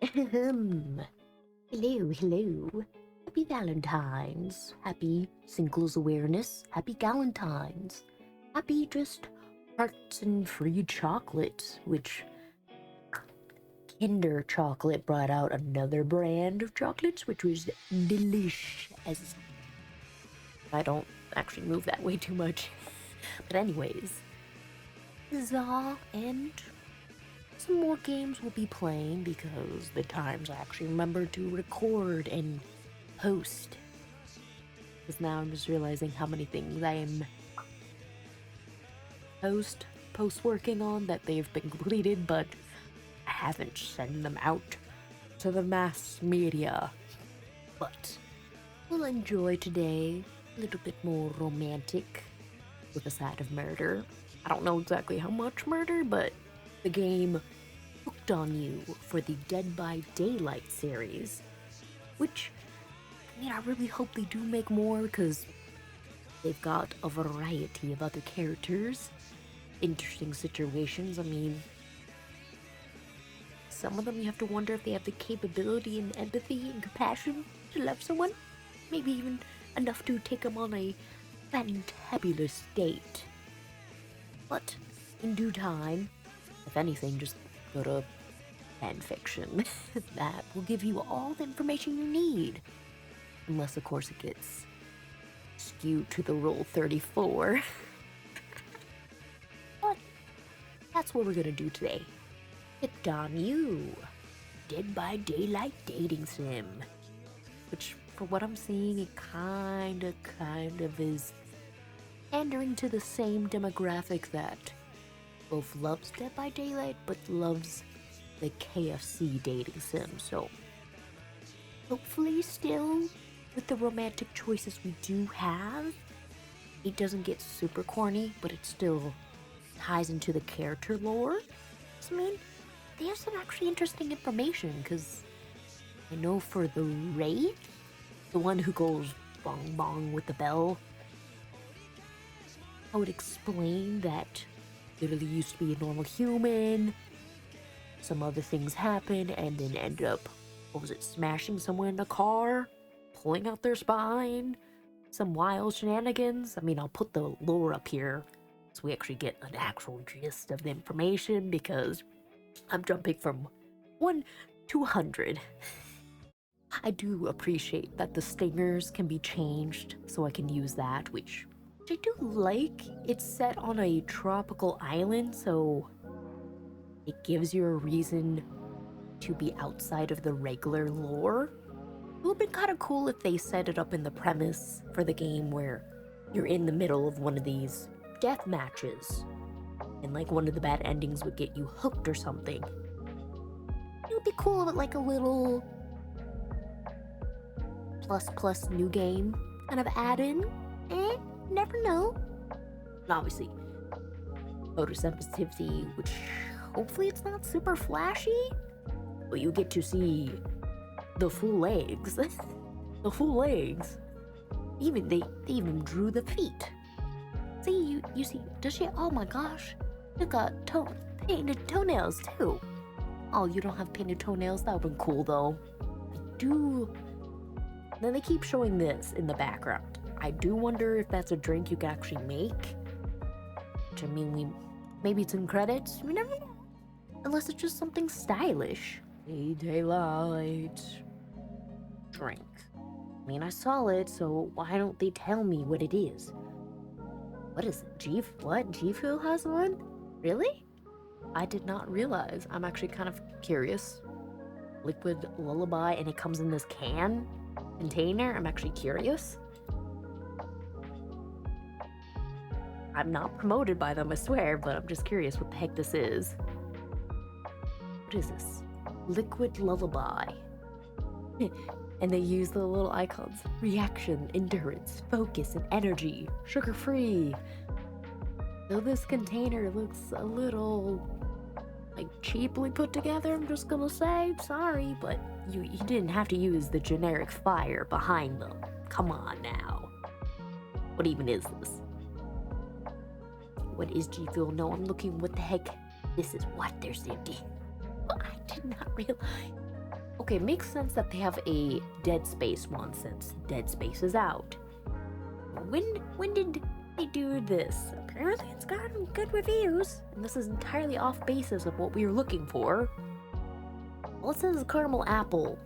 Ahem. Hello, hello. Happy Valentine's. Happy Singles Awareness. Happy Galentine's. Happy just hearts and free chocolate, which Kinder Chocolate brought out another brand of chocolates, which was delicious. I don't actually move that way too much. But anyways, Za and some more games we'll be playing because the times I actually remember to record and post. Because now I'm just realizing how many things I am post working on that they've been completed, but I haven't sent them out to the mass media. But we'll enjoy today a little bit more romantic with a side of murder. I don't know exactly how much murder, but the game Hooked on You for the Dead by Daylight series, which, I really hope they do make more because they've got a variety of other characters, interesting situations. Some of them you have to wonder if they have the capability and empathy and compassion to love someone, maybe even enough to take them on a fantabulous date. But in due time, if anything, just go to fanfiction. That will give you all the information you need. Unless, of course, it gets skewed to the Rule 34. But that's what we're gonna do today. Hooked on You, Dead by Daylight dating sim. Which, for what I'm seeing, it kind of is pandering to the same demographic that both loves Dead by Daylight, but loves the KFC dating sim. So, hopefully still, with the romantic choices we do have, it doesn't get super corny, but it still ties into the character lore. So, they have some actually interesting information, because I know for the Wraith, the one who goes bong bong with the bell, I would explain that literally used to be a normal human, some other things happened, and then ended up, smashing someone in a car, pulling out their spine, some wild shenanigans. I'll put the lore up here so we actually get an actual gist of the information, because I'm jumping from 1 to 100. I do appreciate that the stingers can be changed so I can use that, which I do like. It's set on a tropical island, so it gives you a reason to be outside of the regular lore. It would have been kind of cool if they set it up in the premise for the game where you're in the middle of one of these death matches, and one of the bad endings would get you hooked or something. It would be cool with a little plus new game kind of add-in. Never know. And obviously, photosensitivity, which hopefully it's not super flashy, but you get to see the full legs. The full legs. They even drew the feet. See, you see, does she? Oh my gosh, you got painted toenails too. Oh, you don't have painted toenails? That would've been cool though. I do. Then they keep showing this in the background. I do wonder if that's a drink you can actually make. Which maybe it's in credits. We never know. Unless it's just something stylish. A daylight drink. I saw it, so why don't they tell me what it is? What is it? What? G Fuel has one? Really? I did not realize. I'm actually kind of curious. Liquid Lullaby, and it comes in this container. I'm actually curious. I'm not promoted by them, I swear, but I'm just curious what the heck this is. What is this? Liquid Lullaby. And they use the little icons. Reaction, endurance, focus, and energy. Sugar-free. Though this container looks a little, cheaply put together, I'm just gonna say. Sorry, but you didn't have to use the generic fire behind them. Come on now. What even is this? What is G Fuel? No, I'm looking. What the heck? This is what? There's empty. I did not realize. Okay, makes sense that they have a Dead Space one since Dead Space is out. When did they do this? Apparently it's gotten good reviews, and this is entirely off basis of what we were looking for. Well, it says caramel apple.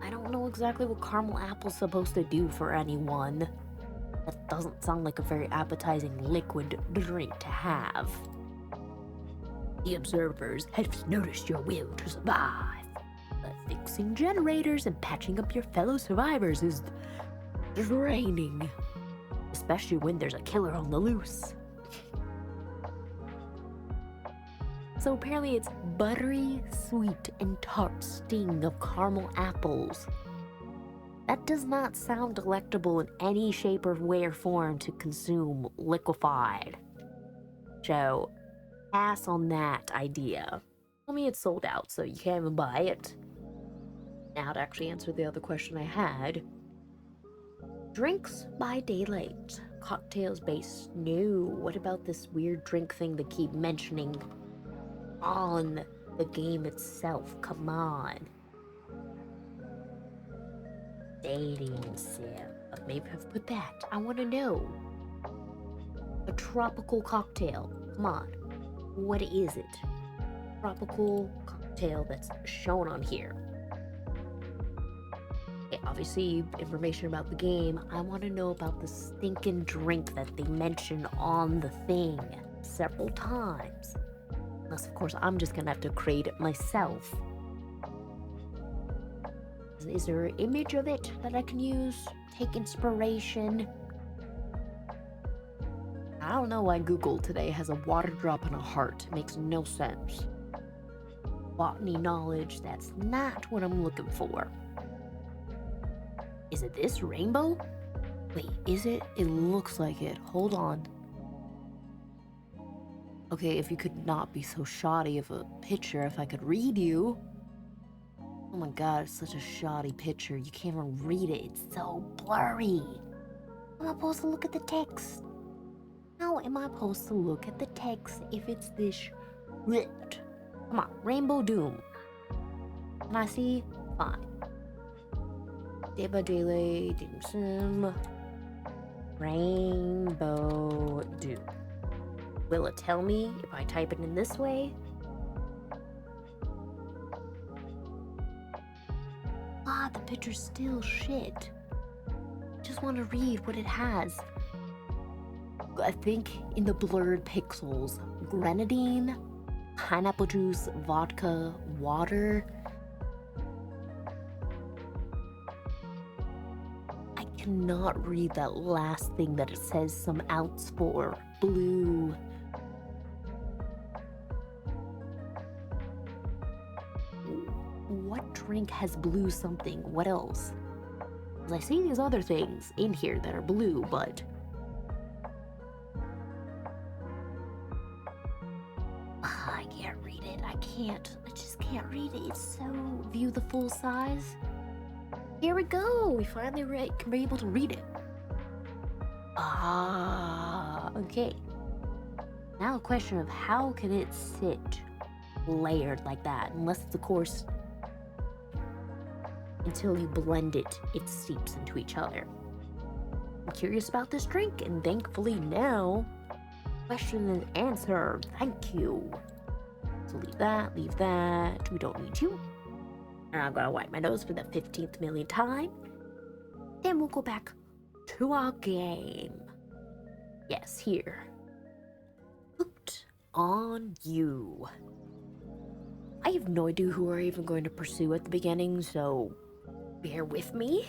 I don't know exactly what caramel apple's supposed to do for anyone. That doesn't sound like a very appetizing liquid drink to have. The observers have noticed your will to survive, but fixing generators and patching up your fellow survivors is draining, especially when there's a killer on the loose. So apparently it's buttery, sweet, and tart sting of caramel apples. That does not sound delectable in any shape or way or form to consume liquefied. So, pass on that idea. Tell me it's sold out, so you can't even buy it. Now to actually answer the other question I had. Drinks by daylight. Cocktails based. No. What about this weird drink thing they keep mentioning on the game itself? Come on. Dating sim. Maybe I've put that. I want to know. A tropical cocktail. Come on. What is it? Tropical cocktail that's shown on here. Okay, obviously, information about the game. I want to know about the stinking drink that they mention on the thing several times. Unless, of course, I'm just gonna have to create it myself. Is there an image of it that I can use? Take inspiration? I don't know why Google today has a water drop and a heart. It makes no sense. Botany knowledge, that's not what I'm looking for. Is it this rainbow? Wait, is it? It looks like it. Hold on. Okay, if you could not be so shoddy of a picture, if I could read you. Oh my god, it's such a shoddy picture. You can't even read it. It's so blurry. How am I supposed to look at the text? How am I supposed to look at the text if it's this ripped? Come on, Rainbow Doom. Can I see? Fine. Day by Daylight, Dating Sim. Rainbow Doom. Will it tell me if I type it in this way? Ah, the picture's still shit. Just want to read what it has. I think in the blurred pixels, grenadine, pineapple juice, vodka, water. I cannot read that last thing that it says some outs for. Blue. What drink has blue something? What else? 'Cause I see these other things in here that are blue, but I can't read it. I just can't read it. It's so... View the full size. Here we go. We finally can be able to read it. Ah, okay. Now a question of how can it sit layered like that? Unless it's, of course, until you blend it, it seeps into each other. I'm curious about this drink, and thankfully now, question and answer. Thank you. So leave that. We don't need you. And I'm gonna wipe my nose for the 15th millionth time. Then we'll go back to our game. Yes, here. Hooked on You. I have no idea who we're even going to pursue at the beginning, so bear with me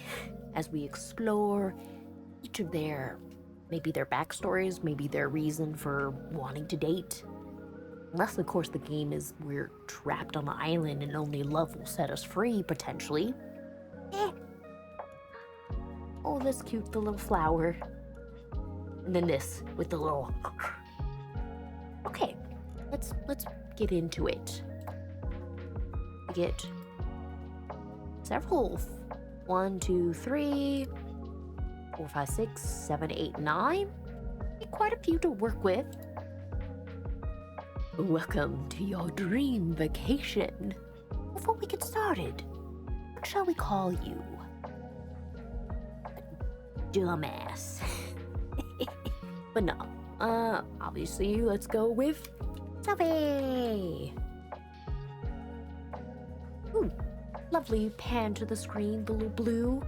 as we explore each of maybe their backstories, maybe their reason for wanting to date. Unless, of course, the game is we're trapped on an island and only love will set us free, potentially. Oh, that's cute, the little flower. And then this, with the little... Okay, let's get into it. We get several. 1, 2, 3, 4, 5, 6, 7, 8, 9. Quite a few to work with. Welcome to your dream vacation. Before we get started, What shall we call you? Dumbass. But no. Obviously, let's go with Sophie. Ooh, lovely pan to the screen, blue.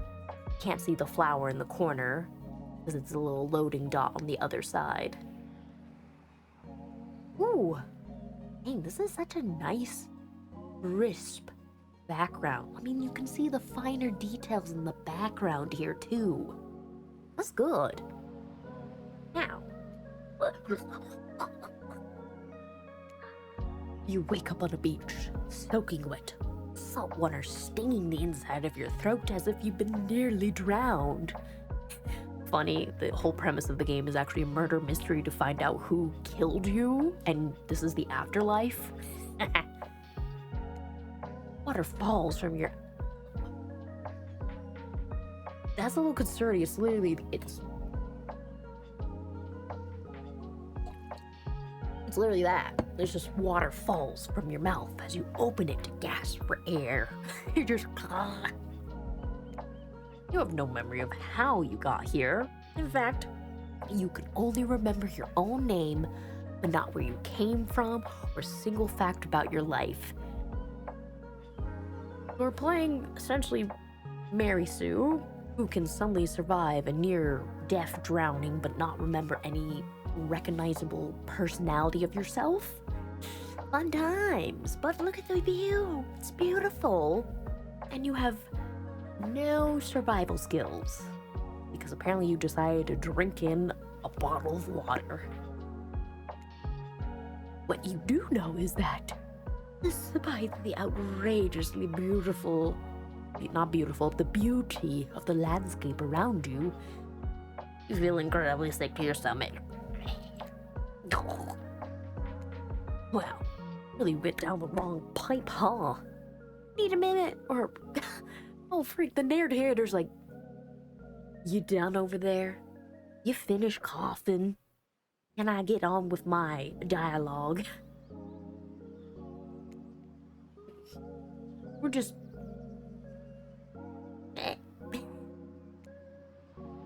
Can't see the flower in the corner because it's a little loading dot on the other side. Ooh, dang, this is such a nice, crisp background. I mean, you can see the finer details in the background here too. That's good. Now, you wake up on a beach, soaking wet. Salt water stinging the inside of your throat as if you've been nearly drowned. Funny, the whole premise of the game is actually a murder mystery to find out who killed you, and this is the afterlife. Water falls from your... That's a little concerning. It's literally... It's literally that. There's just water falls from your mouth as you open it to gasp for air. You're just... You have no memory of how you got here. In fact, you can only remember your own name, but not where you came from or a single fact about your life. We're playing, essentially, Mary Sue, who can suddenly survive a near-death drowning but not remember any recognizable personality of yourself. Fun times, but look at the view. It's beautiful. And you have no survival skills because apparently you decided to drink in a bottle of water. What you do know is that despite the outrageously beautiful, not beautiful, the beauty of the landscape around you, you feel incredibly sick to your stomach. Wow, really bit down the wrong pipe, huh? Need a minute, or... Oh, freak, the narrator's like, you done over there? You finished coughing? Can I get on with my dialogue? We're just...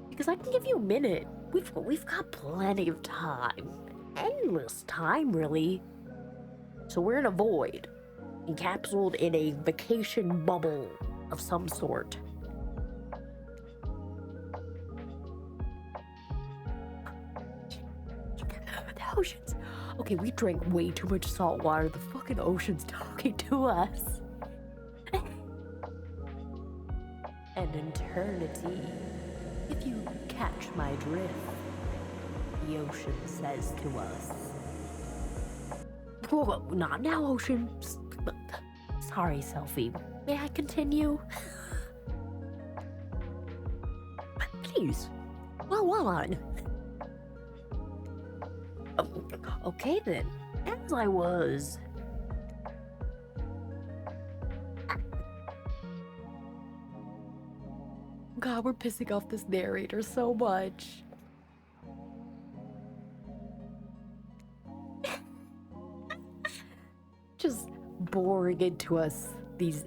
Because I can give you a minute. We've got plenty of time. Endless time, really. So we're in a void, encapsulated in a vacation bubble of some sort. The oceans. Okay, we drank way too much salt water. The fucking ocean's talking to us. An eternity. If you catch my drift, the ocean says to us. Whoa, not now, ocean. Sorry, Selfie. May I continue? Please, go on. Okay then, as I was. God, we're pissing off this narrator so much. Just boring into us these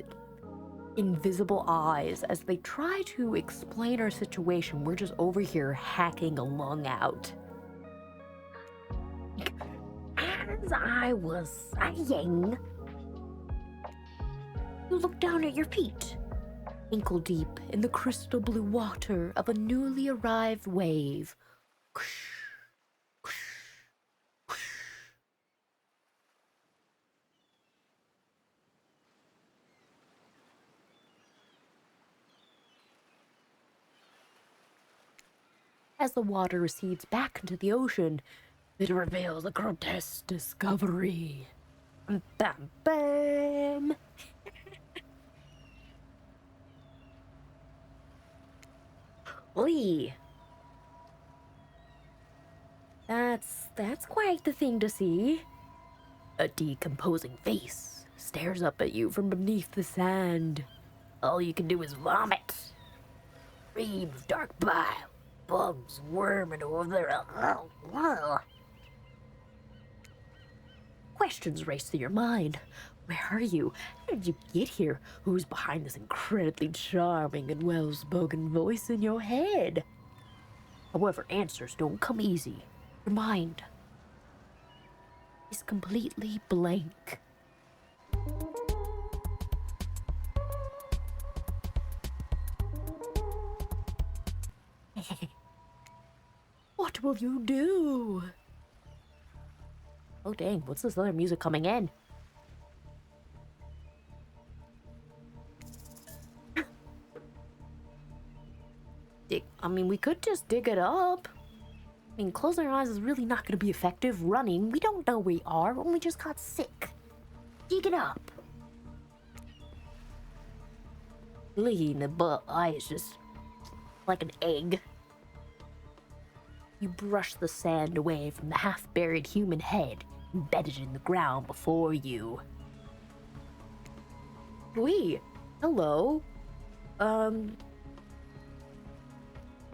invisible eyes as they try to explain our situation. We're just over here hacking a lung out. As I was saying, you look down at your feet, ankle deep in the crystal blue water of a newly arrived wave. As the water recedes back into the ocean, it reveals a grotesque discovery. Bam, bam. Lee. That's quite the thing to see. A decomposing face stares up at you from beneath the sand. All you can do is vomit. Stream of dark bile, bugs worming over there. Questions race through your mind. Where are you? How did you get here? Who's behind this incredibly charming and well-spoken voice in your head? However, answers don't come easy. Your mind is completely blank. What will you do? Oh dang, what's this other music coming in? I mean, we could just dig it up. I mean, closing our eyes is really not going to be effective. Running, we don't know where we are when we just got sick. Dig it up. Licking the butt eye is just like an egg. You brush the sand away from the half-buried human head embedded in the ground before you. Wee, hello.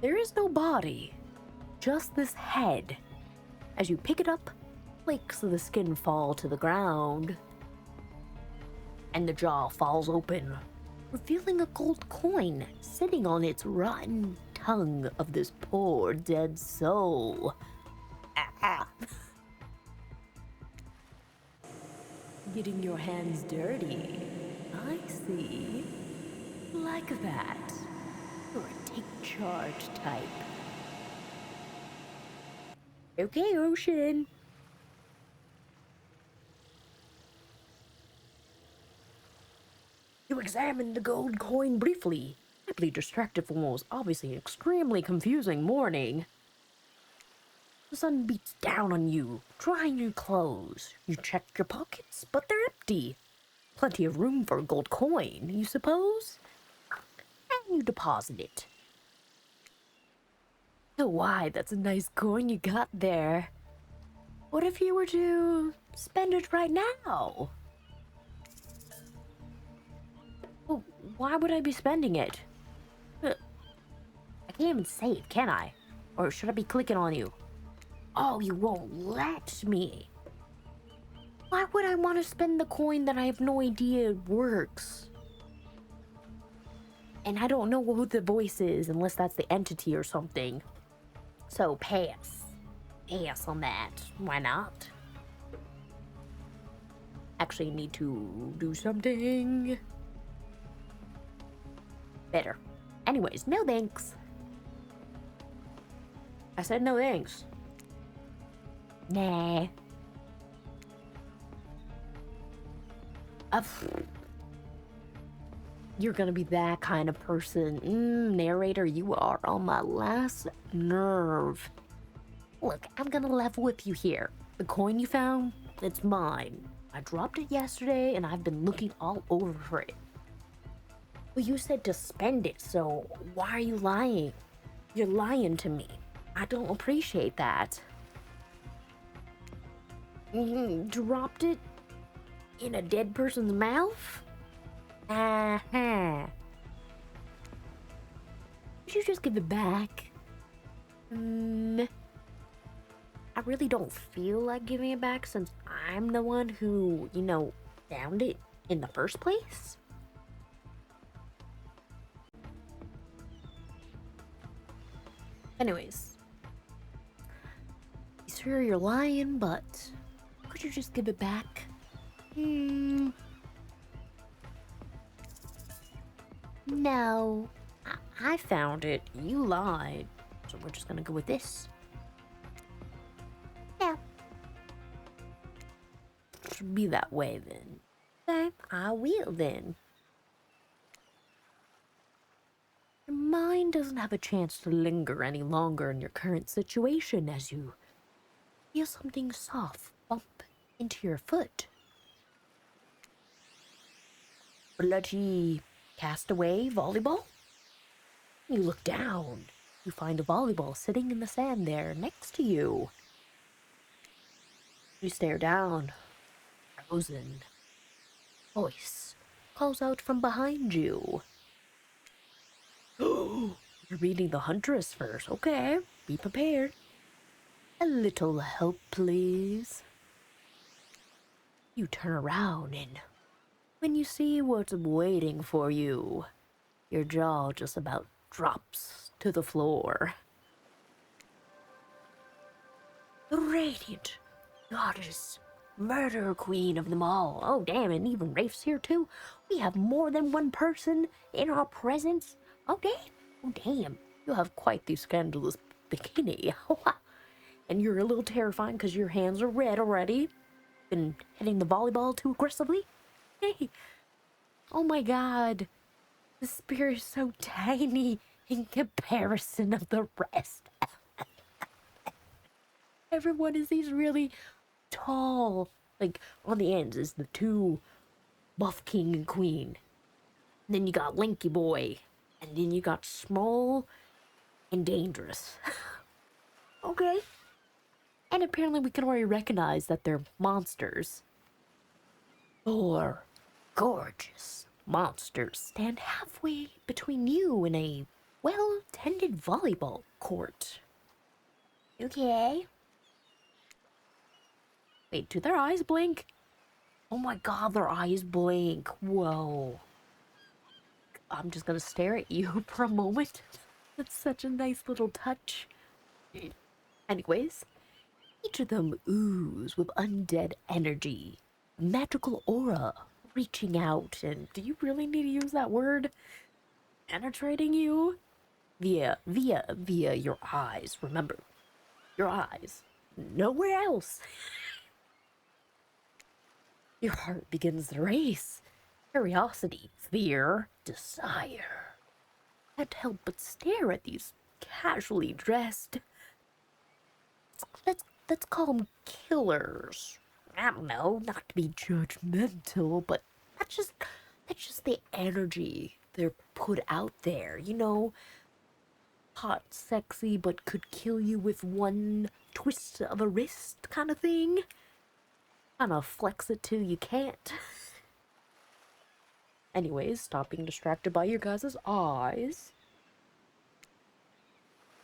There is no body, just this head. As you pick it up, flakes of the skin fall to the ground, and the jaw falls open, revealing a gold coin sitting on its rotten tongue of this poor dead soul. Ah. Getting your hands dirty. I see. Like that. You're a take charge type. Okay, Ocean. You examined the gold coin briefly, happily distracted from what was obviously an extremely confusing morning. The sun beats down on you, drying your clothes. You check your pockets, but they're empty. Plenty of room for a gold coin, you suppose? And you deposit it. Oh, why, that's a nice coin you got there. What if you were to spend it right now? Well, why would I be spending it? I can't even save, can I? Or should I be clicking on you? Oh, you won't let me. Why would I want to spend the coin that I have no idea works? And I don't know who the voice is unless that's the entity or something. So pass. Pass on that. Why not? Actually need to do something better. Anyways, no thanks. I said no thanks. Nah. You're gonna be that kind of person. Narrator, you are on my last nerve. Look, I'm gonna level with you here. The coin you found, it's mine. I dropped it yesterday and I've been looking all over for it. Well, you said to spend it, so why are you lying? You're lying to me. I don't appreciate that. Dropped it in a dead person's mouth? Uh-huh. Should you just give it back? I really don't feel like giving it back since I'm the one who, found it in the first place. Anyways. Sure, you're lying, but could you just give it back? No. I found it. You lied. So we're just gonna go with this. Yeah. Should be that way then. Okay, I will then. Your mind doesn't have a chance to linger any longer in your current situation as you feel something soft bump into your foot. Bloody castaway volleyball? You look down. You find a volleyball sitting in the sand there next to you. You stare down. Frozen. Voice calls out from behind you. Oh, you're meeting the huntress first. Okay, be prepared. A little help, please. You turn around and When you see what's waiting for you, your jaw just about drops to the floor. The radiant goddess, murder queen of them all. Oh, damn, and even Rafe's here too. We have more than one person in our presence. Oh, damn. Oh, damn. You have quite the scandalous bikini. And you're a little terrifying because your hands are red already. Been hitting the volleyball too aggressively. Hey. Oh my god. The spear is so tiny in comparison of the rest. Everyone is these really tall. Like, on the ends is the two buff king and queen. And then you got Lanky Boy. And then you got small and dangerous. Okay. And apparently we can already recognize that they're monsters. 4 gorgeous monsters stand halfway between you and a well-tended volleyball court. Okay. Wait, do their eyes blink? Oh my god, their eyes blink. Whoa. I'm just gonna stare at you for a moment. That's such a nice little touch. Anyways, each of them ooze with undead energy, a magical aura reaching out, and do you really need to use that word? Penetrating you? Via your eyes. Remember, your eyes. Nowhere else. Your heart begins to race. Curiosity, fear, desire. Can't help but stare at these casually dressed. Let's call them killers. I don't know, not to be judgmental, but that's just the energy they're put out there, you know? Hot, sexy, but could kill you with one twist of a wrist kind of thing. Kinda flex it till you can't. Anyways, stop being distracted by your guys' eyes.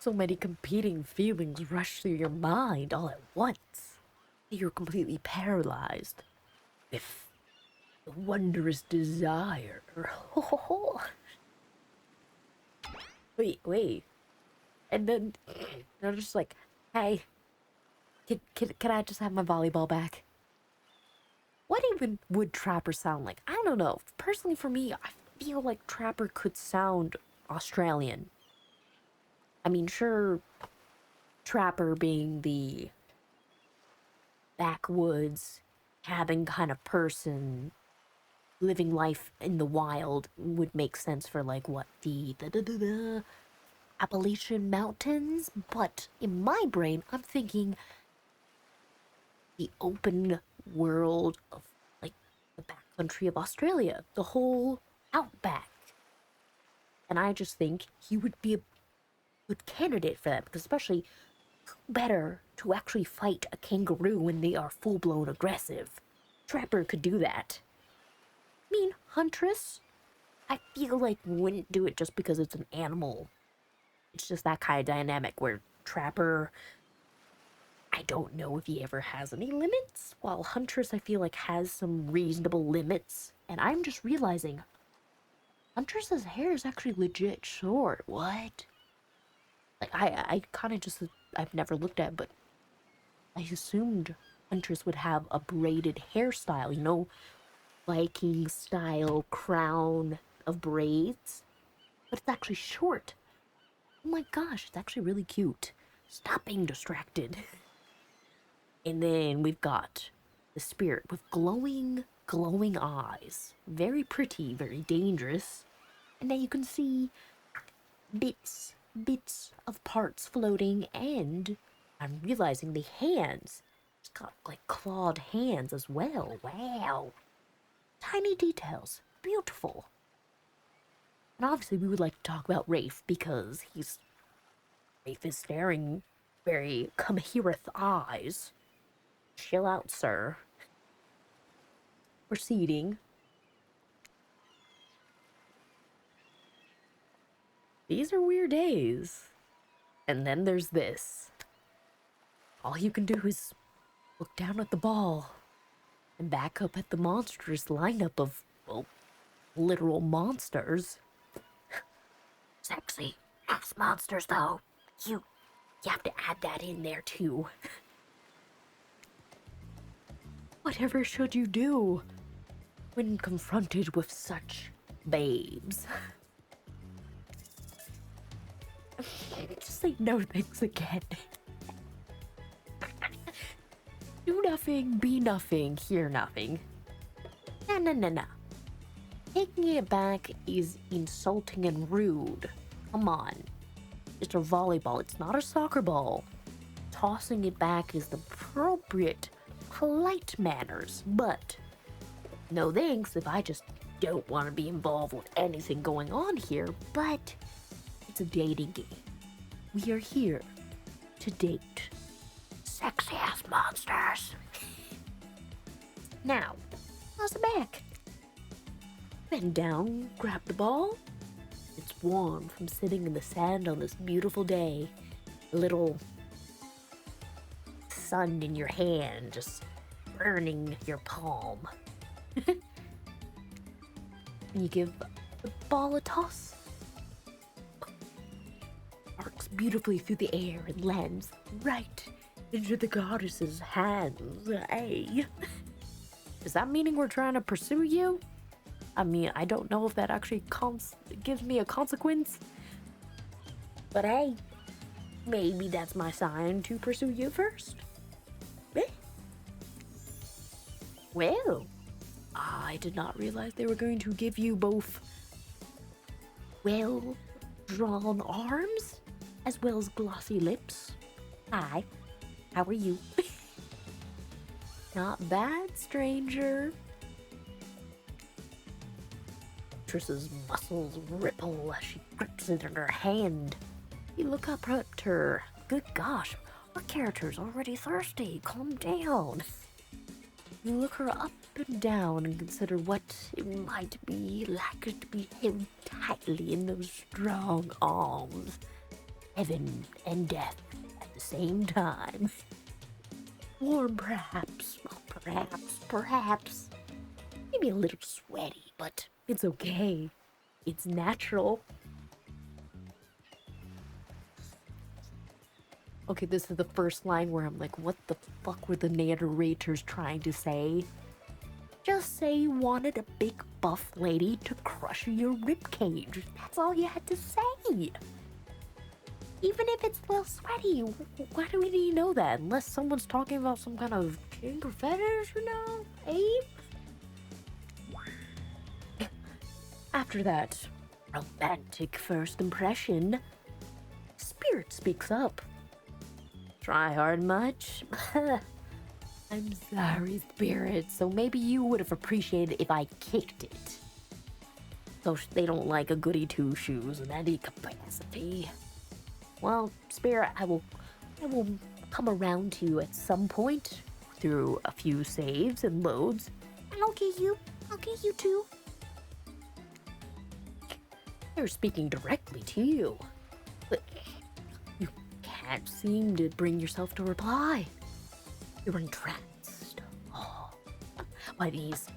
So many competing feelings rush through your mind all at once. You're completely paralyzed with the wondrous desire. Wait. And then they're just like, hey, can I just have my volleyball back? What even would Trapper sound like? I don't know. Personally, for me, I feel like Trapper could sound Australian. I mean, sure, Trapper being the backwoods cabin kind of person living life in the wild would make sense for like what the Appalachian Mountains, but in my brain I'm thinking the open world of like the backcountry of Australia, the whole outback. And I just think he would be a good candidate for that, because especially better to actually fight a kangaroo when they are full-blown aggressive. Trapper could do that. I mean, Huntress, I feel like wouldn't do it just because it's an animal. It's just that kind of dynamic where Trapper, I don't know if he ever has any limits, while Huntress I feel like has some reasonable limits. And I'm just realizing Huntress's hair is actually legit short. What? Like, I kind of just, I've never looked at it, but I assumed Huntress would have a braided hairstyle, you know, Viking style crown of braids, but it's actually short. Oh my gosh, it's actually really cute. Stop being distracted. And then we've got the spirit with glowing eyes. Very pretty, very dangerous. And then you can see bits of parts floating, and I'm realizing the hands. It's got like clawed hands as well. Wow. Tiny details. Beautiful. And obviously we would like to talk about Rafe because Rafe is staring very come heareth eyes. Chill out, sir. Proceeding. These are weird days. And then there's this. All you can do is look down at the ball and back up at the monstrous lineup of well, literal monsters. Sexy ass monsters, though. You have to add that in there, too. Whatever should you do when confronted with such babes? Just say no thanks again. Do nothing, be nothing, hear nothing. No. Taking it back is insulting and rude. Come on. It's a volleyball, it's not a soccer ball. Tossing it back is the appropriate, polite manners, but no thanks if I just don't want to be involved with anything going on here, but it's a dating game. We are here to date sexy ass monsters. Now, toss it back. Bend down, grab the ball. It's warm from sitting in the sand on this beautiful day. A little sun in your hand, just burning your palm. And you give the ball a toss. Arcs beautifully through the air and lands right into the goddess's hands. Hey. Is that meaning we're trying to pursue you? I mean, I don't know if that actually gives me a consequence. But hey, maybe that's my sign to pursue you first. Eh? Well, I did not realize they were going to give you both well-drawn arms as well as glossy lips. Hi, how are you? Not bad, stranger. Triss's muscles ripple as she grips it in her hand. You look up at her. Good gosh, our character's already thirsty. Calm down. You look her up and down and consider what it might be like to be held tightly in those strong arms. Heaven and death at the same time. Warm, perhaps. Perhaps. Maybe a little sweaty, but it's okay. It's natural. Okay, this is the first line where I'm like, what the fuck were the narrators trying to say? Just say you wanted a big buff lady to crush your ribcage. That's all you had to say. Even if it's a little sweaty, why do we need to know that? Unless someone's talking about some kind of kink or fetish, Abe? After that romantic first impression, Spirit speaks up. Try hard much? I'm sorry, Spirit, so maybe you would have appreciated if I kicked it. So they don't like a goody two-shoes in any capacity. Well, Spirit, I will come around to you at some point through a few saves and loads, and I'll get you too. They're speaking directly to you, but you can't seem to bring yourself to reply. You're entranced by these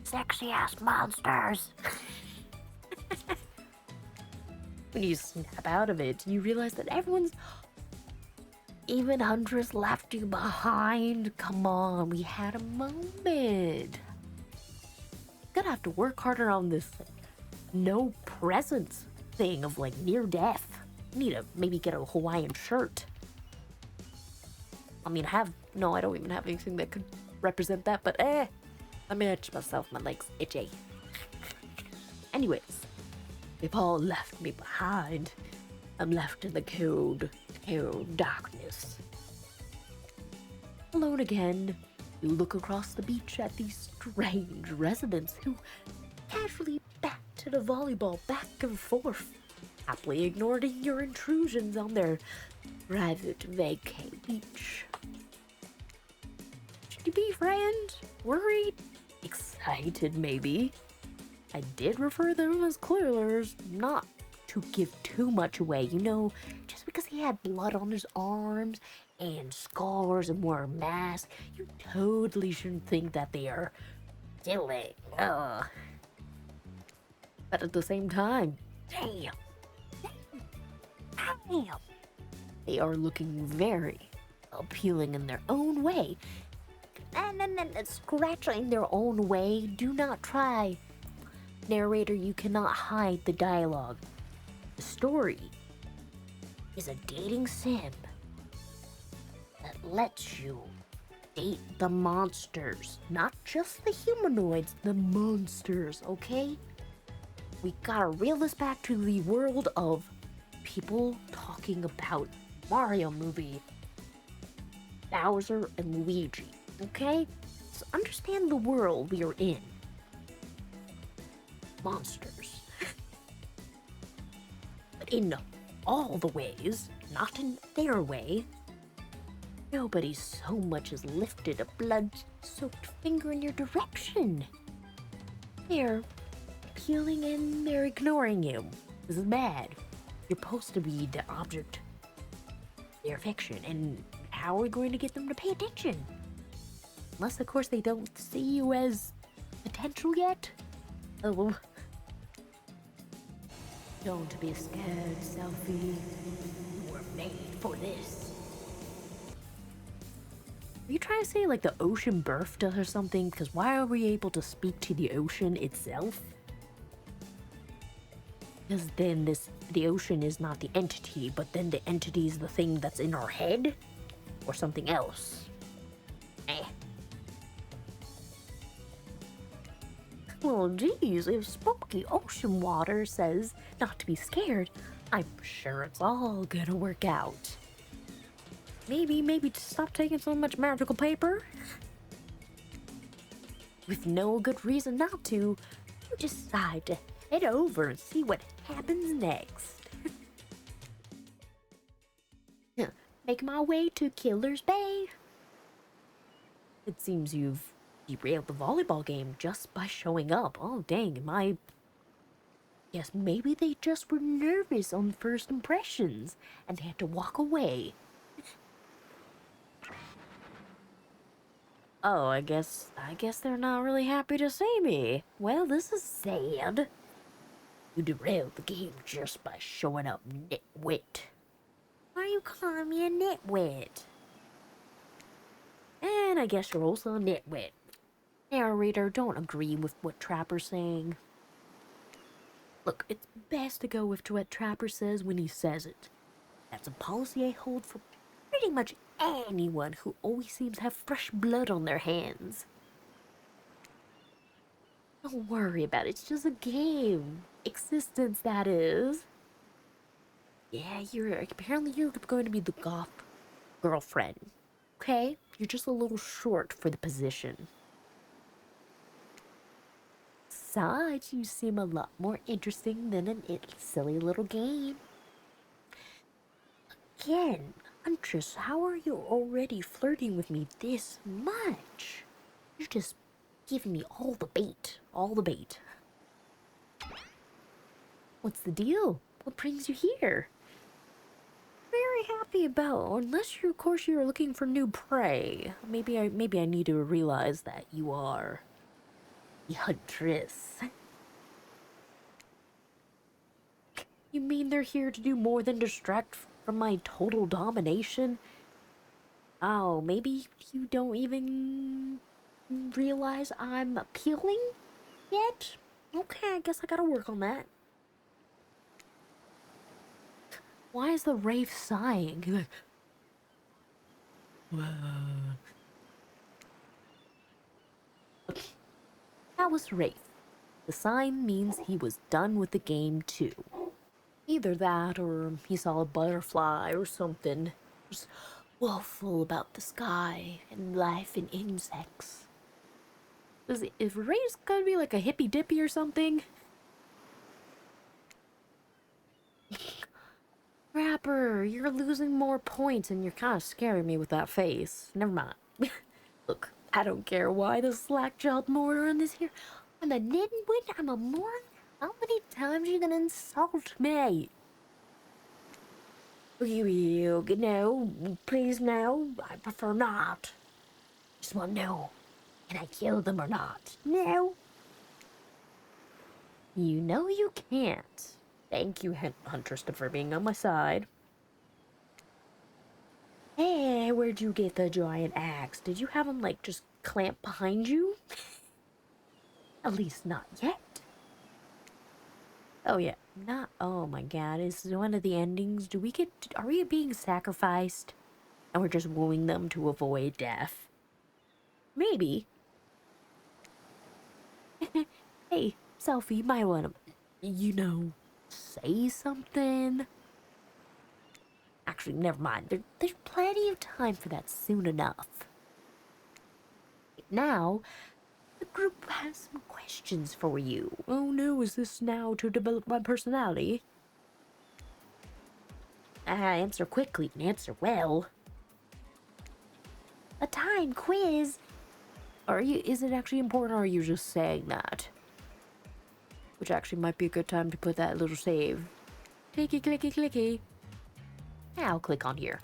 sexy-ass monsters. When you snap out of it, you realize that even Huntress left you behind. Come on, we had a moment. Gonna have to work harder on this no presence thing of near death. Need to maybe get a Hawaiian shirt. I mean, I don't even have anything that could represent that, but let me itch myself, my legs itchy. Anyways, they've all left me behind. I'm left in the cold darkness. Alone again, you look across the beach at these strange residents who casually batted a volleyball back and forth, happily ignoring your intrusions on their private vacay beach. Should you be friends? Worried? Excited, maybe? I did refer them as clearers, not to give too much away, just because he had blood on his arms and scars and wore a mask, you totally shouldn't think that they are killing. that at the same time. Damn. Damn. They are looking very appealing in their own way. And scratching in their own way. Do not try. Narrator, you cannot hide the dialogue. The story is a dating sim that lets you date the monsters, not just the humanoids, the monsters, okay? We gotta reel this back to the world of people talking about Mario movie, Bowser and Luigi, okay? So understand the world we are in. Monsters. But in all the ways, not in their way, nobody so much as lifted a blood-soaked finger in your direction. They're peeling and they're ignoring you. This is bad. You're supposed to be the object of their affection, and how are we going to get them to pay attention? Unless, of course, they don't see you as potential yet. Oh. Don't be scared, Selphie. You were made for this. Are you trying to say like the ocean birthed us or something? Because why are we able to speak to the ocean itself? Because then the ocean is not the entity, but then the entity is the thing that's in our head? Or something else? Well, geez, if Spooky Ocean Water says not to be scared, I'm sure it's all gonna work out. Maybe to stop taking so much magical paper? With no good reason not to, you decide to head over and see what happens next. Make my way to Killer's Bay. It seems you've derailed the volleyball game just by showing up. Oh, dang, Yes, maybe they just were nervous on first impressions and they had to walk away. Oh, I guess they're not really happy to see me. Well, this is sad. You derailed the game just by showing up, nitwit. Why are you calling me a nitwit? And I guess you're also a nitwit. Narrator, don't agree with what Trapper's saying. Look, it's best to go with what Trapper says when he says it. That's a policy I hold for pretty much anyone who always seems to have fresh blood on their hands. Don't worry about it, it's just a game. Existence, that is. Yeah, apparently you're going to be the goth girlfriend. Okay? You're just a little short for the position. Besides, you seem a lot more interesting than a silly little game. Again, Huntress, how are you already flirting with me this much? You're just giving me all the bait. All the bait. What's the deal? What brings you here? Very happy about, unless of course you're looking for new prey. Maybe I need to realize that you are the Huntress. You mean they're here to do more than distract from my total domination? Oh, maybe you don't even realize I'm appealing yet? Okay, I guess I gotta work on that. Why is the Wraith sighing? That was Wraith. The sign means he was done with the game too. Either that or he saw a butterfly or something. Just woeful about the sky and life and insects. Is Wraith's gonna be like a hippy dippy or something? Rapper, you're losing more points and you're kind of scaring me with that face. Never mind. Look, I don't care why the slack-jawed mortar in this here. I'm a nitwit, I'm a moron. How many times are you gonna insult me? No, please no. I prefer not. Just want to know, can I kill them or not? No. You know you can't. Thank you, Huntress, for being on my side. Hey, where'd you get the giant axe? Did you have him, like, just clamp behind you? At least not yet. Oh, yeah. Not. Oh my god. Is one of the endings? Are we being sacrificed? And we're just wooing them to avoid death? Maybe. Hey, Selphie, you might want to, say something. Actually, never mind. There's plenty of time for that soon enough. Now, the group has some questions for you. Oh no, is this now to develop my personality? Answer quickly and answer well. A time quiz? Is it actually important, or are you just saying that? Which actually might be a good time to put that little save. Clicky, clicky, clicky. I'll click on here.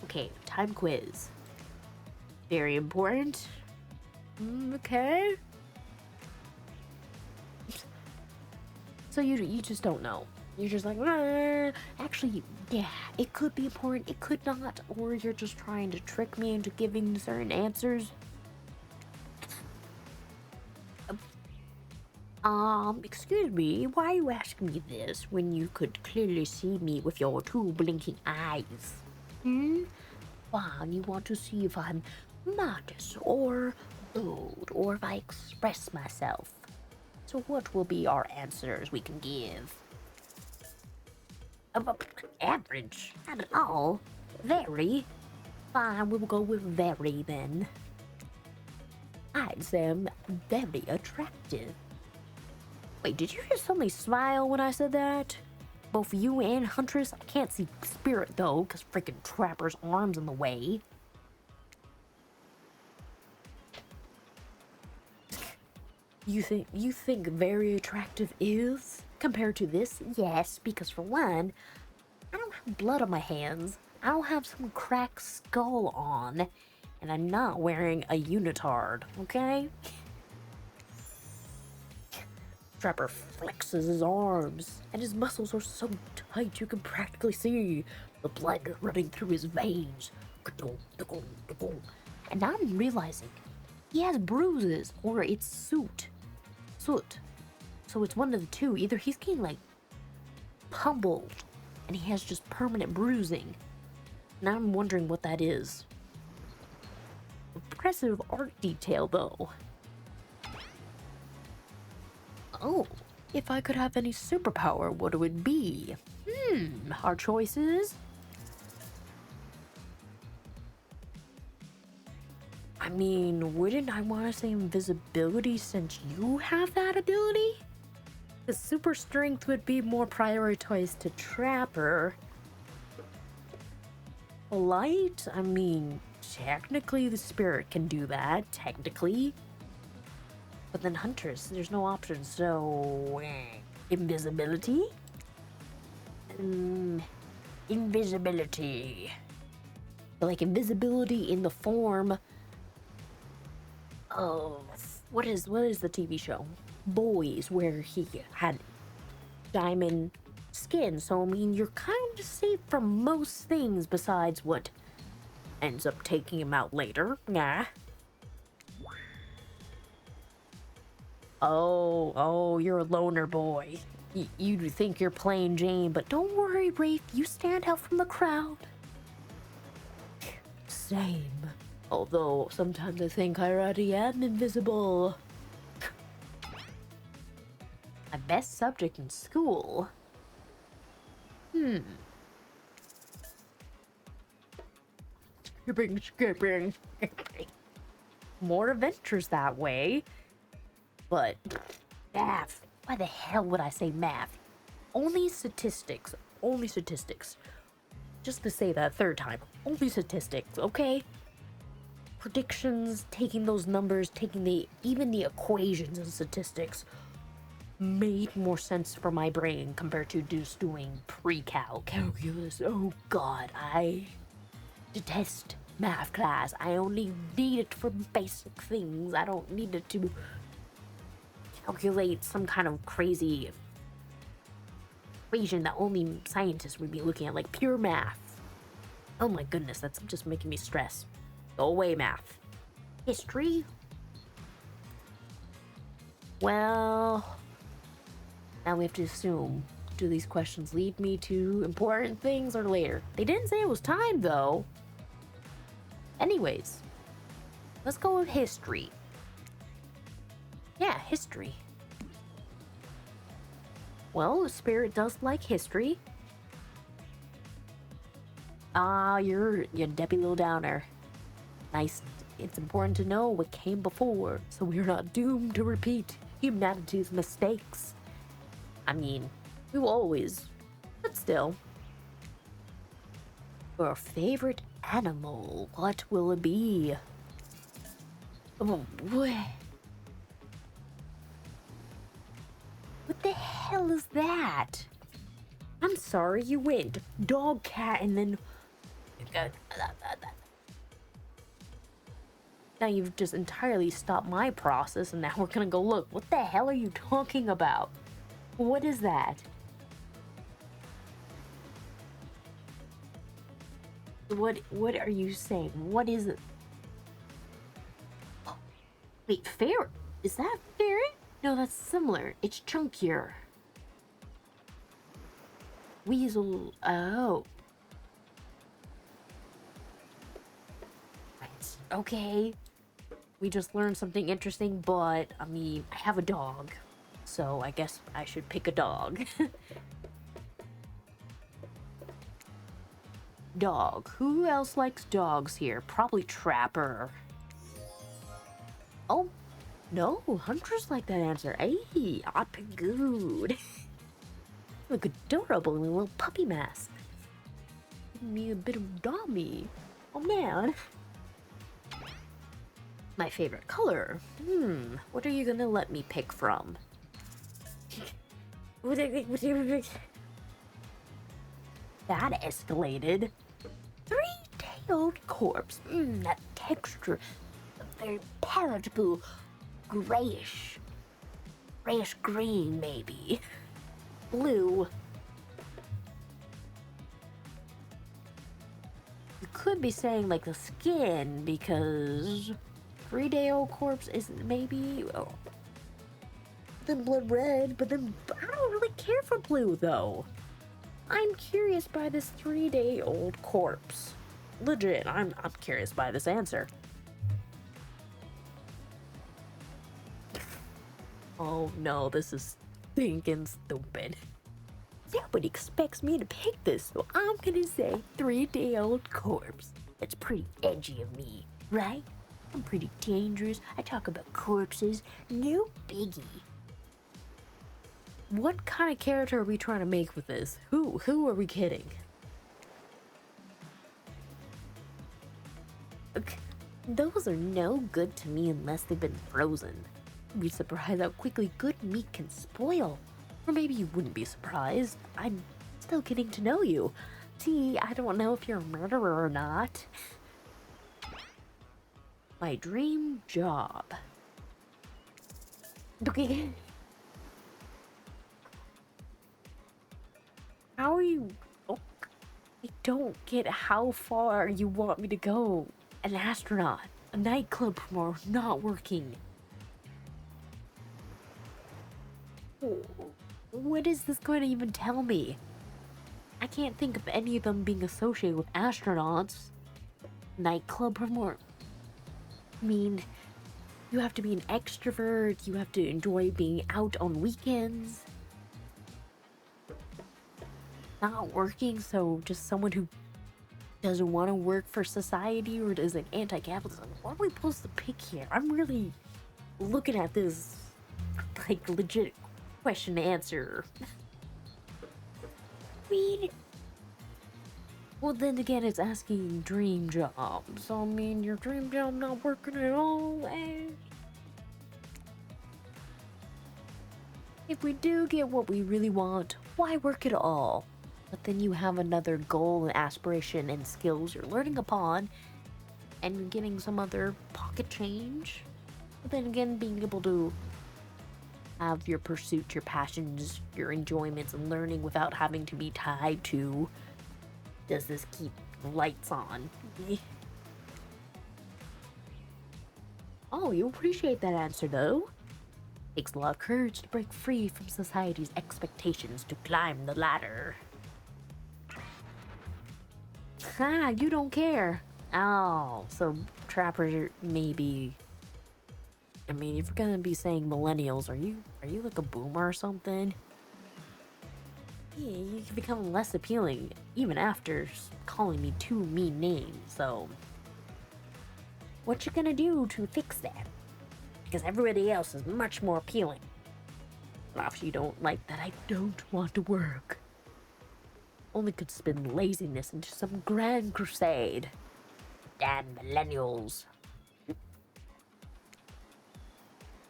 Okay, time quiz. Very important. Okay. So you just don't know. You're just like, actually, yeah, it could be important, it could not, or you're just trying to trick me into giving certain answers. Excuse me, why are you asking me this when you could clearly see me with your two blinking eyes? Fine, you want to see if I'm modest or bold, or if I express myself. So what will be our answers we can give? Average? Not at all. Very. Fine, we'll go with very then. I'd say I'm very attractive. Wait, did you just suddenly smile when I said that? Both you and Huntress? I can't see Spirit though, because freaking Trapper's arm's in the way. You think very attractive is? Compared to this? Yes, because for one, I don't have blood on my hands. I don't have some cracked skull on. And I'm not wearing a unitard, okay? Trapper flexes his arms, and his muscles are so tight you can practically see the blood running through his veins. And now I'm realizing he has bruises, or it's soot. So it's one of the two. Either he's getting, like, pummeled, and he has just permanent bruising. Now I'm wondering what that is. Impressive art detail, though. Oh, if I could have any superpower, what would it be? Hard choices. I mean, wouldn't I want to say invisibility since you have that ability? The super strength would be more prioritized to Trapper. Light? I mean, technically the Spirit can do that, technically. But then Huntress, there's no option, so... invisibility? Invisibility. But like invisibility in the form of... What is the TV show? Boys, where he had diamond skin. So, I mean, you're kind of safe from most things besides what ends up taking him out later. Nah. Oh, you're a loner boy. You think you're plain Jane, but don't worry, Rafe. You stand out from the crowd. Same. Although, sometimes I think I already am invisible. My best subject in school? Skipping. More adventures that way. But math. Why the hell would I say math? Only statistics. Just to say that a third time. Only statistics, okay? Predictions, taking those numbers, taking even the equations and statistics made more sense for my brain compared to just doing pre-cal calculus. Oh god, I detest math class. I only need it for basic things. I don't need it to... calculate some kind of crazy equation that only scientists would be looking at, like pure math. Oh my goodness, that's just making me stress. Go away, math. History? Well, now we have to assume, do these questions lead me to important things or later? They didn't say it was time, though. Anyways, let's go with history. Yeah, history. Well, the spirit does like history. Ah, you're Debbie Little Downer. Nice. It's important to know what came before, so we're not doomed to repeat humanity's mistakes. I mean, we will always, but still. Your favorite animal, what will it be? Oh, what the hell is that? I'm sorry, you went dog, cat, and then... Now you've just entirely stopped my process, and now we're gonna go look. What the hell are you talking about? What is that? What are you saying? What is it? Oh, wait, ferret? Is that ferret? No, that's similar. It's chunkier. Weasel. Oh. Right. Okay. We just learned something interesting, but I mean, I have a dog, so I guess I should pick a dog. Dog. Who else likes dogs here? Probably Trapper. Oh, no. Hunters like that answer. Hey, I pick good. Look adorable in a little puppy mask. Give me a bit of dommy. Oh, man. My favorite color. What are you gonna let me pick from? That escalated. Three-tailed corpse. That texture. Very palatable. Grayish. Grayish green, maybe. Blue. You could be saying like the skin, because 3-day-old corpse is maybe then blood red, but then I don't really care for blue though. I'm curious by this 3-day-old corpse. Legit, I'm curious by this answer. Oh no, this is stinking stupid. Nobody expects me to pick this, so I'm gonna say 3-day-old corpse. That's pretty edgy of me, right? I'm pretty dangerous. I talk about corpses. No biggie. What kind of character are we trying to make with this? Who are we kidding? Okay. Those are no good to me unless they've been frozen. You'd be surprised how quickly good meat can spoil. Or maybe you wouldn't be surprised. I'm still getting to know you. See, I don't know if you're a murderer or not. My dream job. Okay. How are you? Oh, I don't get how far you want me to go. An astronaut, a nightclub promoter, not working. What is this going to even tell me? I can't think of any of them being associated with astronauts. Nightclub promoter. I mean, you have to be an extrovert, you have to enjoy being out on weekends. Not working, so just someone who doesn't want to work for society or is an anti-capitalism. What are we supposed to pick here? I'm really looking at this like legit question to answer. I mean, well then again, it's asking dream job. So I mean, your dream job not working at all. If we do get what we really want, why work at all? But then you have another goal and aspiration and skills you're learning upon, and you're getting some other pocket change. But then again, being able to have your pursuits, your passions, your enjoyments, and learning without having to be tied to, does this keep lights on? Oh, you appreciate that answer, though. Takes a lot of courage to break free from society's expectations to climb the ladder. Ah, you don't care. Oh, so trappers are maybe... I mean, if you're gonna be saying millennials, are you like a boomer or something? Yeah, you can become less appealing even after calling me two mean names, so... What you gonna do to fix that? Because everybody else is much more appealing. But if you don't like that, I don't want to work. Only could spin laziness into some grand crusade. Damn millennials.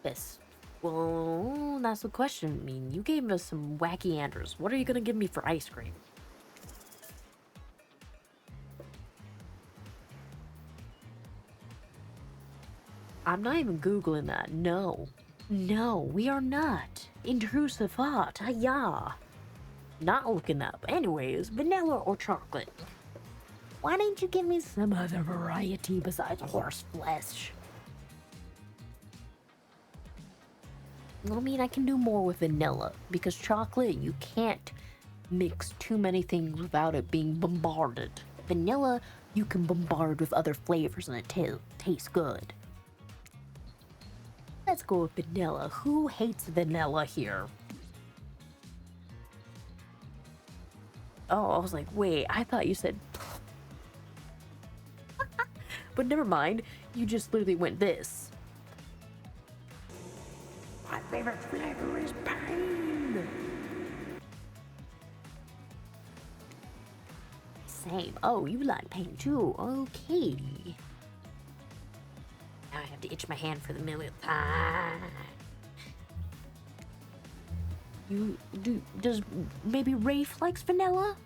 Yes. Well, that's the question. I mean, you gave us some wacky answers. What are you gonna give me for ice cream? I'm not even Googling that. No. No, we are not. Intrusive thought. Yeah. Not looking up. Anyways, vanilla or chocolate? Why didn't you give me some other variety besides horse flesh? I mean, I can do more with vanilla, because chocolate, you can't mix too many things without it being bombarded. Vanilla, you can bombard with other flavors and it tastes good. Let's go with vanilla. Who hates vanilla here? Oh, I was like, wait, I thought you said... But never mind, you just literally went this. My favorite flavor is pain. Same. Oh, you like pain too. Okay. Now I have to itch my hand for the millionth time. Does maybe Rafe likes vanilla?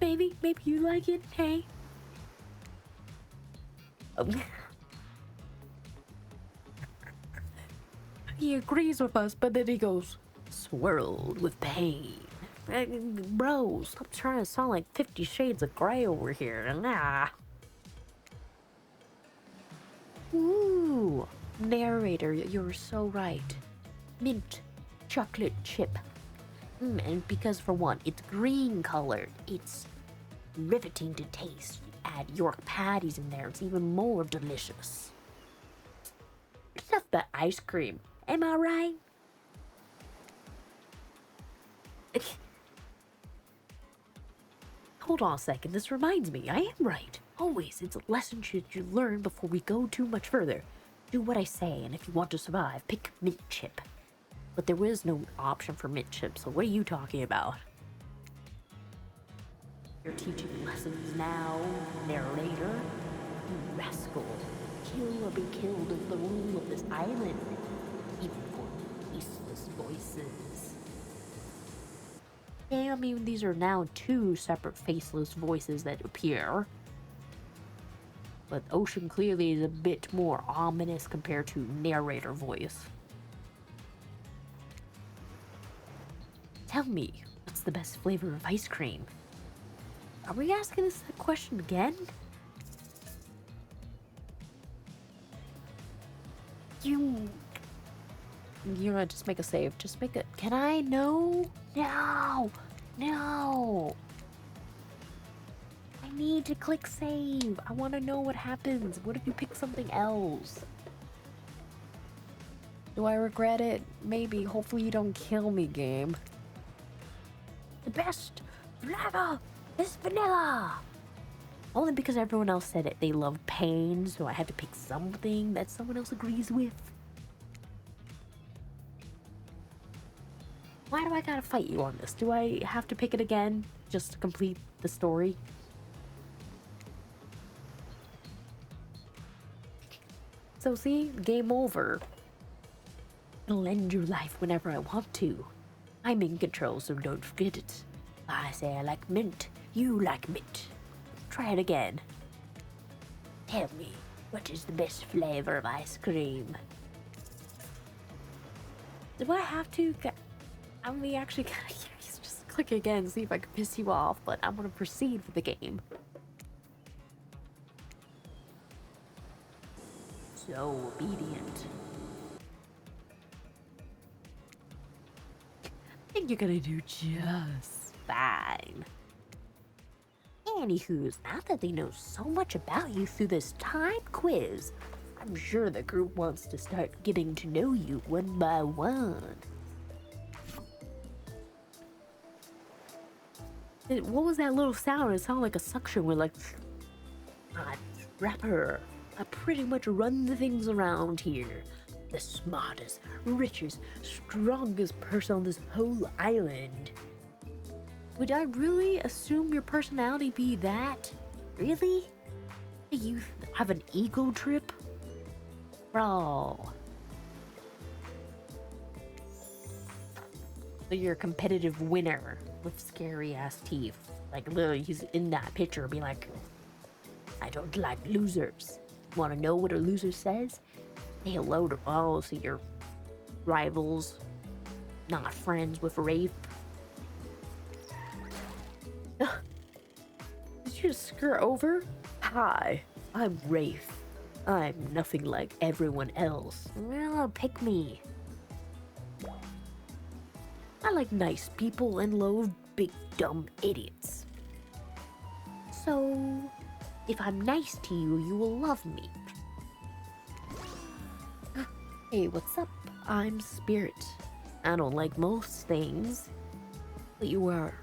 Maybe you like it, hey? He agrees with us, but then he goes, swirled with pain. Bro, stop trying to sound like 50 Shades of Grey over here. Nah. Ooh, narrator, you're so right. Mint chocolate chip. And because for one, it's green colored, it's riveting to taste. Add York patties in there, it's even more delicious. Stuff that ice cream, am I right? Hold on a second, this reminds me, I am right. Always, it's a lesson you learn before we go too much further. Do what I say, and if you want to survive, pick mint chip. But there is no option for mint chip, so what are you talking about? You're teaching lessons now, narrator? You rascal. Kill or be killed is the rule of this island. Even for faceless voices. Yeah, I mean, these are now two separate faceless voices that appear. But Ocean clearly is a bit more ominous compared to narrator voice. Tell me, what's the best flavor of ice cream? Are we asking this question again? You're gonna just make a save. Just make it. Can I? No. No. I need to click save. I want to know what happens. What if you pick something else? Do I regret it? Maybe. Hopefully you don't kill me, game. The best flavor is vanilla. Only because everyone else said it. They love pain, so I had to pick something that someone else agrees with. Why do I gotta fight you on this? Do I have to pick it again just to complete the story? So see, game over. I'll end your life whenever I want to. I'm in control, so don't forget it. I say I like mint, you like mint. Try it again. Tell me, what is the best flavor of ice cream? Do I have to? I'm actually kind of curious. Just click again, see if I can piss you off, but I'm gonna proceed with the game. So obedient. I think you're gonna do just fine. Anywho's, now that they know so much about you through this time quiz, I'm sure the group wants to start getting to know you one by one. What was that little sound? It sounded like a suction with like... I'm Trapper. I pretty much run the things around here. The smartest, richest, strongest person on this whole island. Would I really assume your personality be that? Really? You have an ego trip? Bro. So you're a competitive winner with scary ass teeth. Like literally he's in that picture be like, I don't like losers. Wanna know what a loser says? Say hello to all, so you're rivals, not friends with Rafe. Did you just skirt over? Hi, I'm Rafe. I'm nothing like everyone else. Well, pick me. I like nice people and loathe big dumb idiots. So, if I'm nice to you, you will love me. Hey, what's up? I'm Spirit. I don't like most things, but you are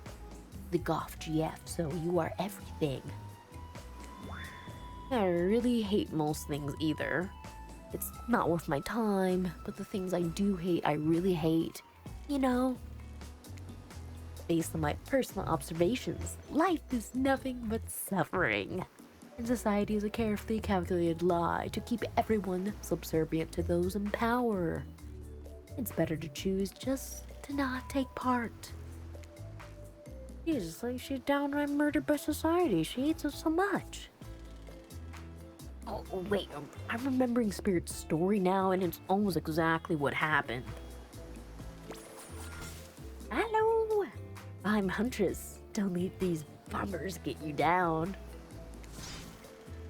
the Goth GF, so you are everything. I really hate most things either. It's not worth my time, but the things I do hate, I really hate. You know? Based on my personal observations, life is nothing but suffering. And society is a carefully calculated lie to keep everyone subservient to those in power. It's better to choose just to not take part. Jesus, like she's downright murdered by society. She hates us so much. Oh, wait, I'm remembering Spirit's story now, and it's almost exactly what happened. Hello! I'm Huntress. Don't let these bummers get you down.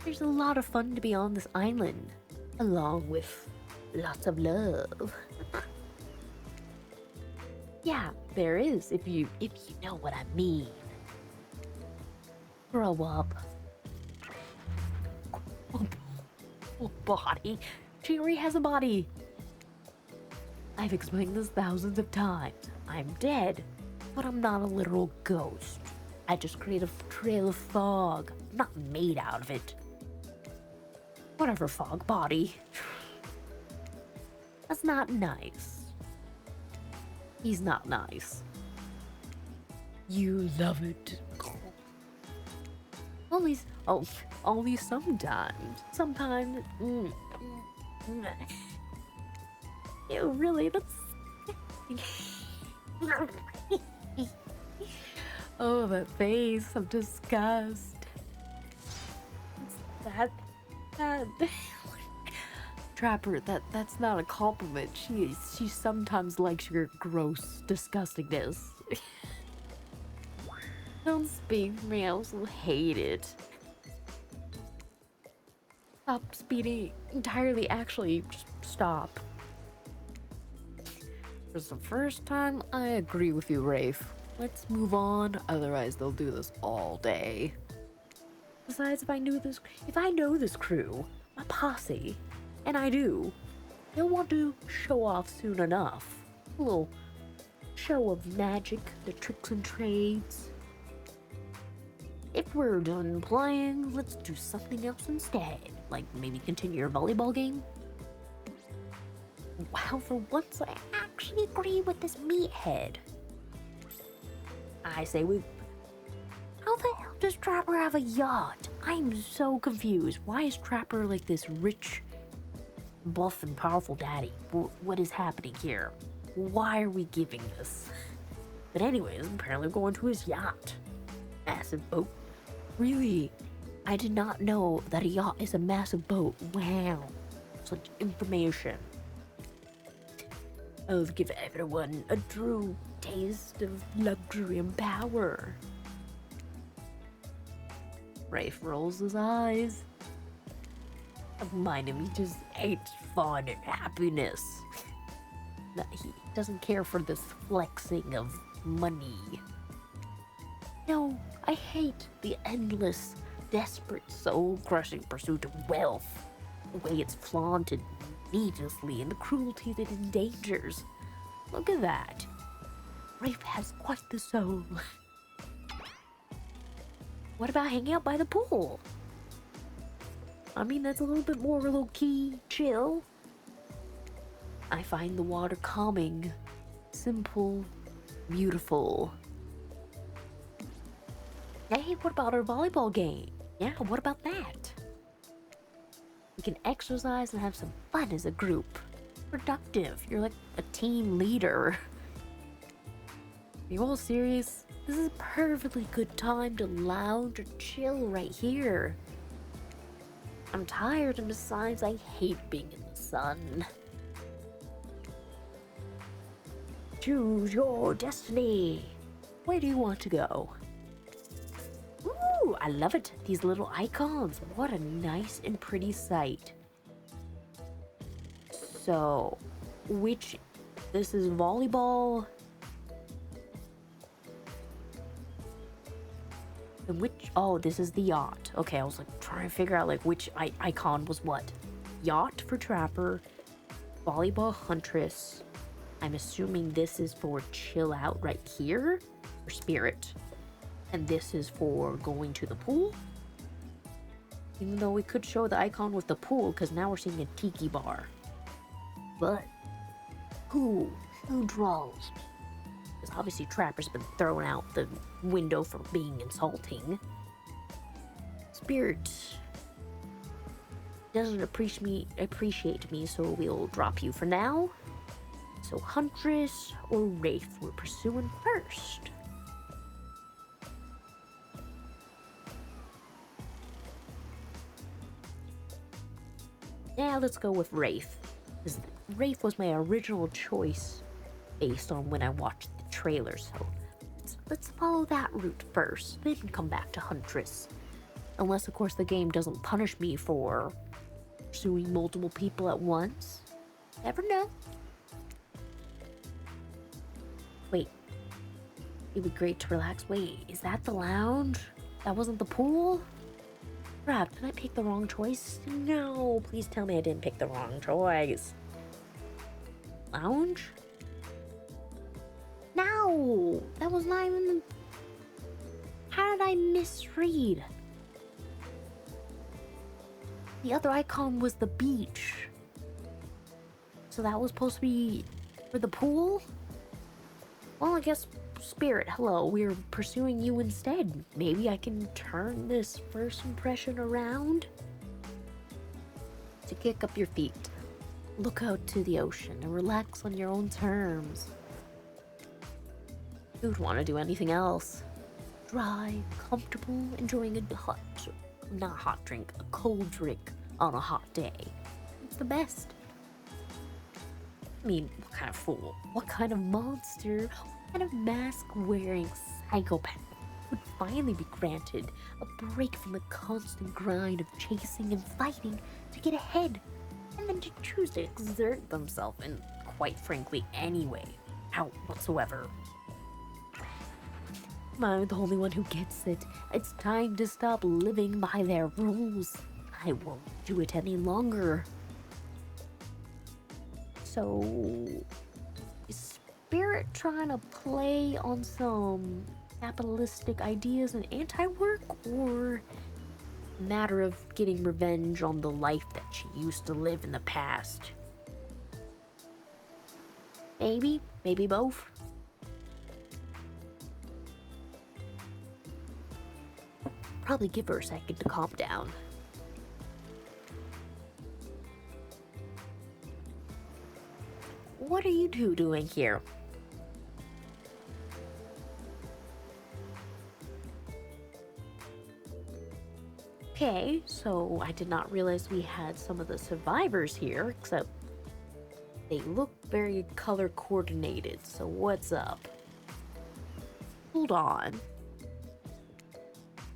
There's a lot of fun to be on this island, along with lots of love. Yeah, there is, if you know what I mean. Grow up. Oh, body. She already has a body. I've explained this thousands of times. I'm dead, but I'm not a literal ghost. I just create a trail of fog. I'm not made out of it. Whatever, fog body. That's not nice. He's not nice. You love it. Only sometimes. Sometimes. Ew, really? That's. Oh, that face of disgust. That. Trapper, that's not a compliment. She sometimes likes your gross disgustingness. Don't speak for me, I also hate it. Stop speeding entirely, actually, just stop. For the first time, I agree with you, Rafe. Let's move on, otherwise they'll do this all day. Besides, if I know this crew, my posse, and I do, they'll want to show off soon enough. A little show of magic, the tricks and trades. If we're done playing, let's do something else instead. Like maybe continue your volleyball game? Wow, for once I actually agree with this meathead. I say how the hell does Trapper have a yacht? I'm so confused. Why is Trapper like this rich, buff, and powerful daddy? What is happening here? Why are we giving this? But anyways, apparently we're going to his yacht. Massive boat. Really? I did not know that a yacht is a massive boat. Wow. Such information. I'll give everyone a true taste of luxury and power. Rafe rolls his eyes. Mind him, he just hates fun and happiness. He doesn't care for this flexing of money. No, I hate the endless, desperate, soul-crushing pursuit of wealth. The way it's flaunted needlessly and the cruelty that endangers. Look at that. Rafe has quite the soul. What about hanging out by the pool? I mean, that's a little bit more low-key, chill. I find the water calming, simple, beautiful. Hey, what about our volleyball game? Yeah, what about that? We can exercise and have some fun as a group. Productive. You're like a team leader. Are you all serious? This is a perfectly good time to lounge or chill right here. I'm tired, and besides, I hate being in the sun. Choose your destiny. Where do you want to go? Ooh, I love it. These little icons. What a nice and pretty sight. So, this is volleyball. Oh, this is the yacht. Okay, I was like trying to figure out like which icon was what. Yacht for Trapper, volleyball Huntress. I'm assuming this is for chill out right here for Spirit. And this is for going to the pool. Even though we could show the icon with the pool, because now we're seeing a tiki bar. But who draws? Because obviously Trapper's been thrown out the window for being insulting. Spirit doesn't appreciate me, so we'll drop you for now. So Huntress or Rafe we're pursuing first. Now let's go with Rafe. Because Rafe was my original choice based on when I watched the trailer, so let's follow that route first, then come back to Huntress. Unless, of course, the game doesn't punish me for pursuing multiple people at once. Never know. Wait. It'd be great to relax. Wait, is that the lounge? That wasn't the pool? Crap, did I pick the wrong choice? No, please tell me I didn't pick the wrong choice. Lounge? No! That was not even the... How did I misread? The other icon was the beach. So that was supposed to be for the pool? Well, I guess, Spirit, hello, we're pursuing you instead. Maybe I can turn this first impression around? To kick up your feet, look out to the ocean, and relax on your own terms. Who'd want to do anything else? Dry, comfortable, enjoying a cold drink on a hot day. It's the best. I mean, what kind of fool? What kind of monster? What kind of mask-wearing psychopath would finally be granted a break from the constant grind of chasing and fighting to get ahead, and then to choose to exert themselves in, quite frankly, any way, out whatsoever? I'm the only one who gets it. It's time to stop living by their rules. I won't do it any longer. So, is Spirit trying to play on some capitalistic ideas and anti-work, or a matter of getting revenge on the life that she used to live in the past? Maybe both. Probably give her a second to calm down. What are you two doing here? Okay, so I did not realize we had some of the survivors here, except they look very color coordinated, so what's up? Hold on.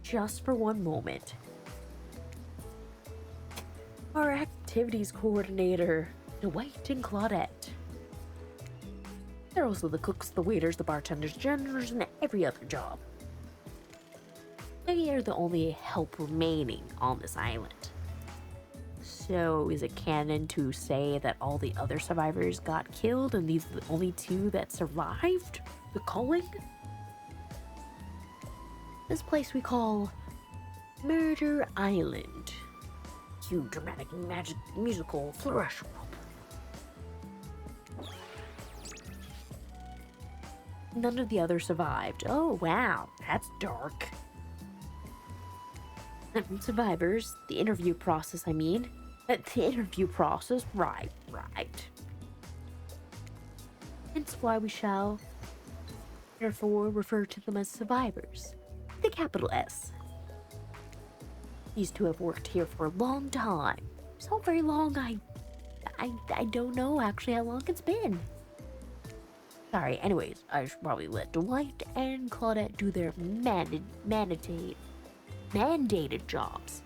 Just for one moment. Our activities coordinator, Dwight and Claudette. They're also the cooks, the waiters, the bartenders, janitors, and every other job. They are the only help remaining on this island. So is it canon to say that all the other survivors got killed and these are the only two that survived the culling? This place we call Murder Island. Cue dramatic magic musical flourish. None of the others survived. Oh wow, that's dark. Survivors, the interview process, I mean. The interview process, right. Hence why we shall, therefore, refer to them as survivors. The capital S. These two have worked here for a long time. So very long, I don't know actually how long it's been. Sorry, anyways, I should probably let Dwight and Claudette do their mandated jobs.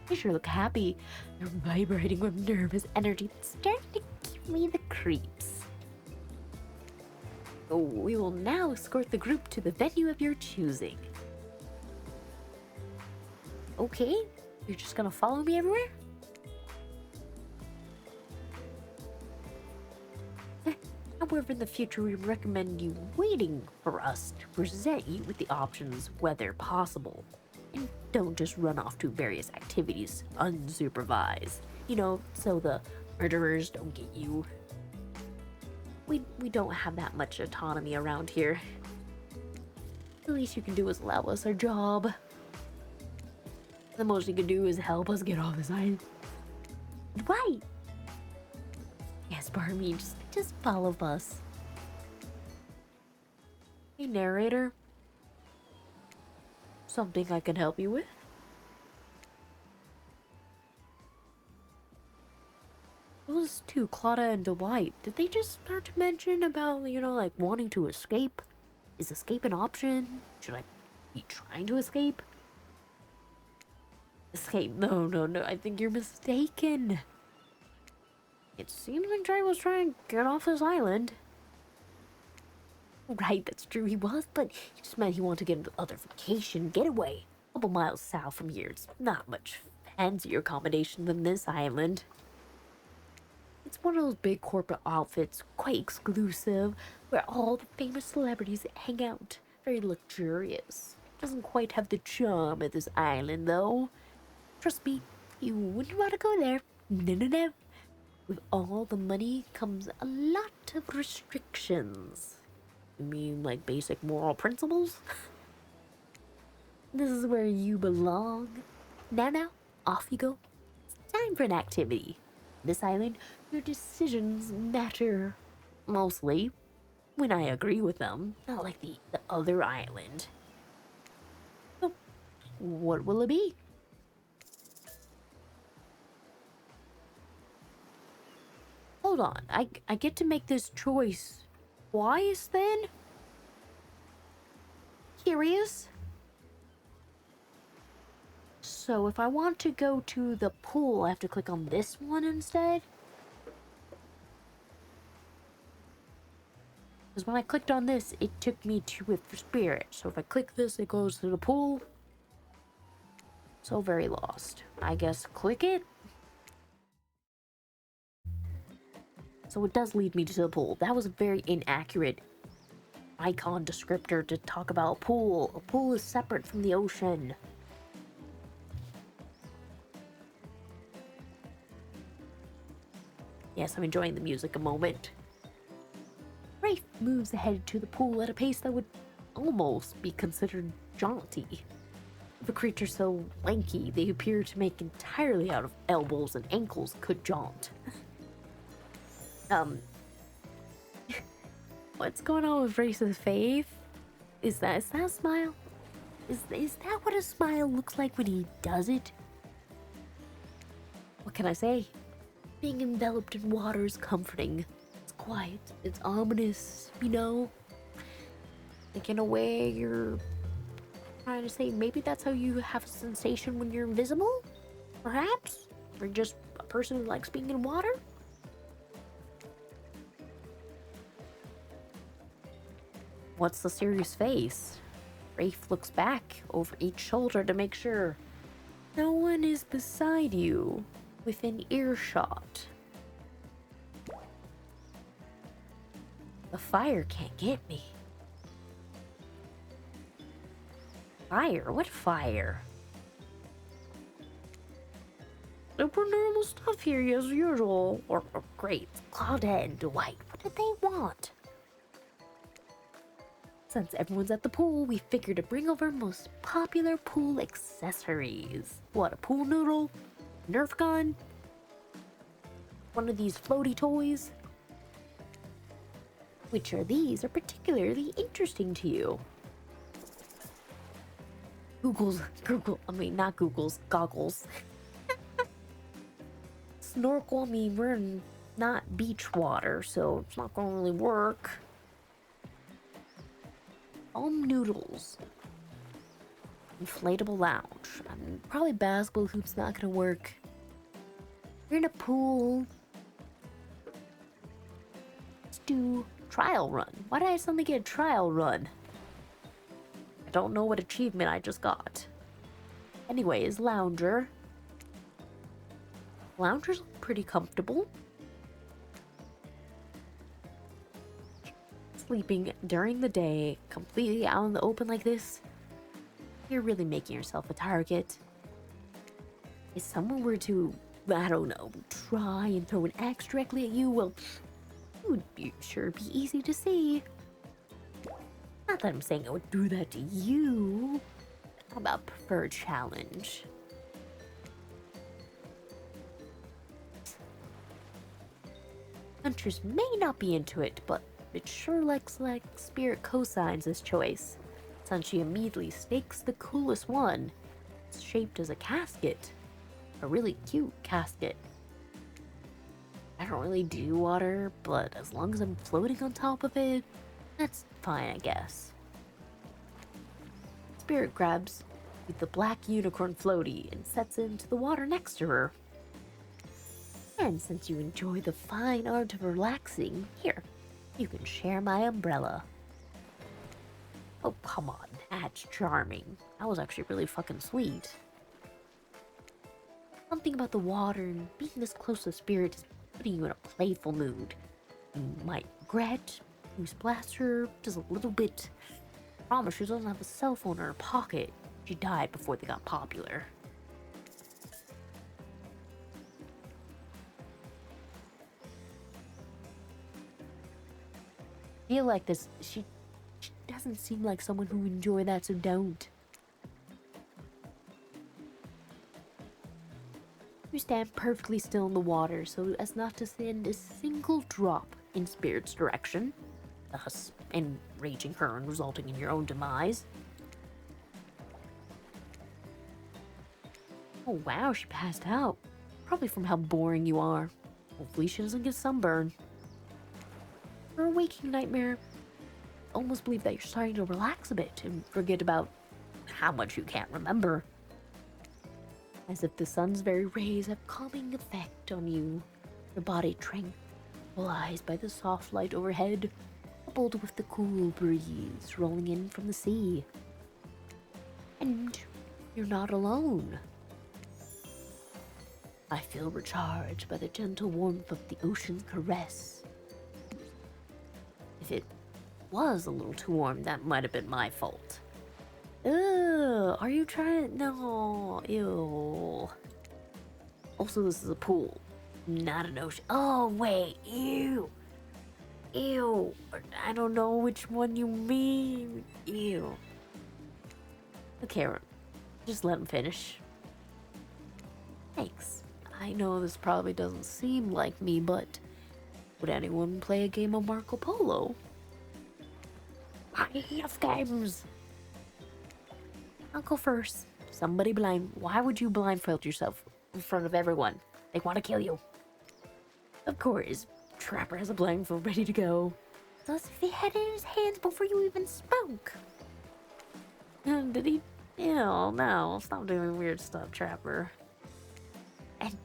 They sure look happy. They're vibrating with nervous energy that's starting to give me the creeps. So we will now escort the group to the venue of your choosing. Okay, you're just gonna follow me everywhere? However, in the future, we recommend you waiting for us to present you with the options whether possible. And don't just run off to various activities unsupervised. You know, so the murderers don't get you. We don't have that much autonomy around here. The least you can do is allow us our job. The most you can do is help us get off this island. Right! Yes, Barmy, just follow us. Hey, narrator. Something I can help you with? Those two, Claudia and Dwight, did they just start to mention about, you know, like wanting to escape? Is escape an option? Should I be trying to escape? Escape? No, I think you're mistaken. It seems like Trey was trying to get off this island. Right, that's true, he was, but he just meant he wanted to get into other vacation getaway. A couple miles south from here. It's not much fancier accommodation than this island. It's one of those big corporate outfits, quite exclusive, where all the famous celebrities hang out. Very luxurious. Doesn't quite have the charm of this island, though. Trust me, you wouldn't want to go there. No. With all the money comes a lot of restrictions. You mean like basic moral principles? This is where you belong. Now, off you go. It's time for an activity. This island, your decisions matter. Mostly, when I agree with them. Not like the other island. So, what will it be? Hold on, I get to make this choice twice then? Curious? So if I want to go to the pool, I have to click on this one instead? Because when I clicked on this, it took me to it for spirit. So if I click this, it goes to the pool. So very lost. I guess click it? So it does lead me to the pool. That was a very inaccurate icon descriptor to talk about a pool. A pool is separate from the ocean. Yes, I'm enjoying the music a moment. Rafe moves ahead to the pool at a pace that would almost be considered jaunty. If a creature so lanky they appear to make entirely out of elbows and ankles could jaunt. What's going on with Race's face? Is that a smile? Is that what a smile looks like when he does it? What can I say? Being enveloped in water is comforting. It's quiet. It's ominous, you know? Like, in a way, you're trying to say maybe that's how you have a sensation when you're invisible? Perhaps? Or just a person who likes being in water? What's the serious face? Rafe looks back over each shoulder to make sure no one is beside you within earshot. The fire can't get me. Fire? What fire? Super normal stuff here as usual. Or great. Claudette and Dwight, what did they want? Since everyone's at the pool, we figured to bring over most popular pool accessories. What, a pool noodle? Nerf gun? One of these floaty toys? Which are these are particularly interesting to you? Not Googles, goggles. Snorkel, we're in not beach water, so it's not gonna really work. Foam noodles. Inflatable lounge. Probably basketball hoop's not gonna work. You're in a pool. Let's do trial run. Why did I suddenly get a trial run? I don't know what achievement I just got. Anyways, lounger. Loungers look pretty comfortable. Sleeping during the day, completely out in the open like this, you're really making yourself a target. If someone were to, I don't know, try and throw an axe directly at you, well, it would be easy to see. Not that I'm saying I would do that to you. How about preferred challenge? Hunters may not be into it, but it sure looks like Spirit co-signs this choice, since she immediately stakes the coolest one. It's shaped as a casket. A really cute casket. I don't really do water, but as long as I'm floating on top of it, that's fine, I guess. Spirit grabs the black unicorn floaty and sets it into the water next to her. And since you enjoy the fine art of relaxing, here, you can share my umbrella. Oh, come on, that's charming. That was actually really fucking sweet. Something about the water and being this close to Spirit is putting you in a playful mood. You might regret, you splash her just a little bit. I promise she doesn't have a cell phone in her pocket. She died before they got popular. I feel like this, she doesn't seem like someone who would enjoy that, so don't. You stand perfectly still in the water so as not to send a single drop in Spirit's direction, thus enraging her and resulting in your own demise. Oh wow, she passed out. Probably from how boring you are. Hopefully she doesn't get sunburn. For a waking nightmare, I almost believe that you're starting to relax a bit and forget about how much you can't remember. As if the sun's very rays have calming effect on you. Your body tranquilized by the soft light overhead, coupled with the cool breeze rolling in from the sea. And you're not alone. I feel recharged by the gentle warmth of the ocean's caress. If it was a little too warm, that might have been my fault. Ugh, are you trying? No, ew. Also, this is a pool, not an ocean. Oh, wait, ew. Ew. I don't know which one you mean. Ew. Okay, just let him finish. Thanks. I know this probably doesn't seem like me, but would anyone play a game of Marco Polo? I love games. I'll go first. Somebody blind. Why would you blindfold yourself in front of everyone? They want to kill you. Of course. Trapper has a blindfold ready to go. Plus, if he had it in his hands before you even spoke. Did he? Ew, no. Stop doing weird stuff, Trapper. And...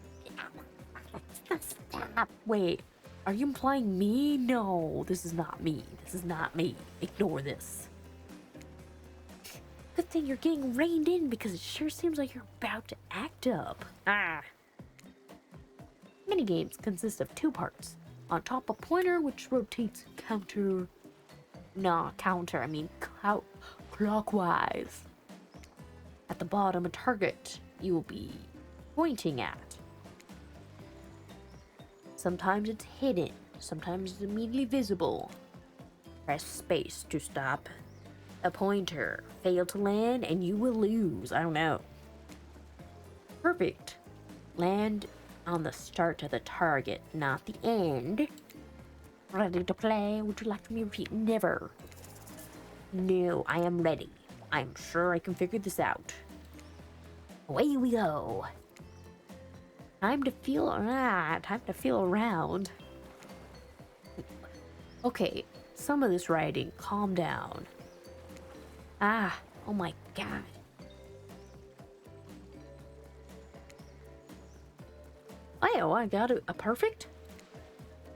Stop. Wait. Are you implying me? No, this is not me. This is not me. Ignore this. Good thing you're getting reined in because it sure seems like you're about to act up. Minigames consist of 2 parts. On top, a pointer which rotates clockwise. At the bottom, a target you will be pointing at. Sometimes it's hidden, sometimes it's immediately visible. Press space to stop a pointer. Fail to land and you will lose. I don't know. Perfect. Land on the start of the target, not the end. Ready to play? Would you like me to repeat? Never. No, I am ready. I'm sure I can figure this out. Away we go. Time to feel around. Okay, some of this writing, calm down. Oh my god. Oh, I got a perfect?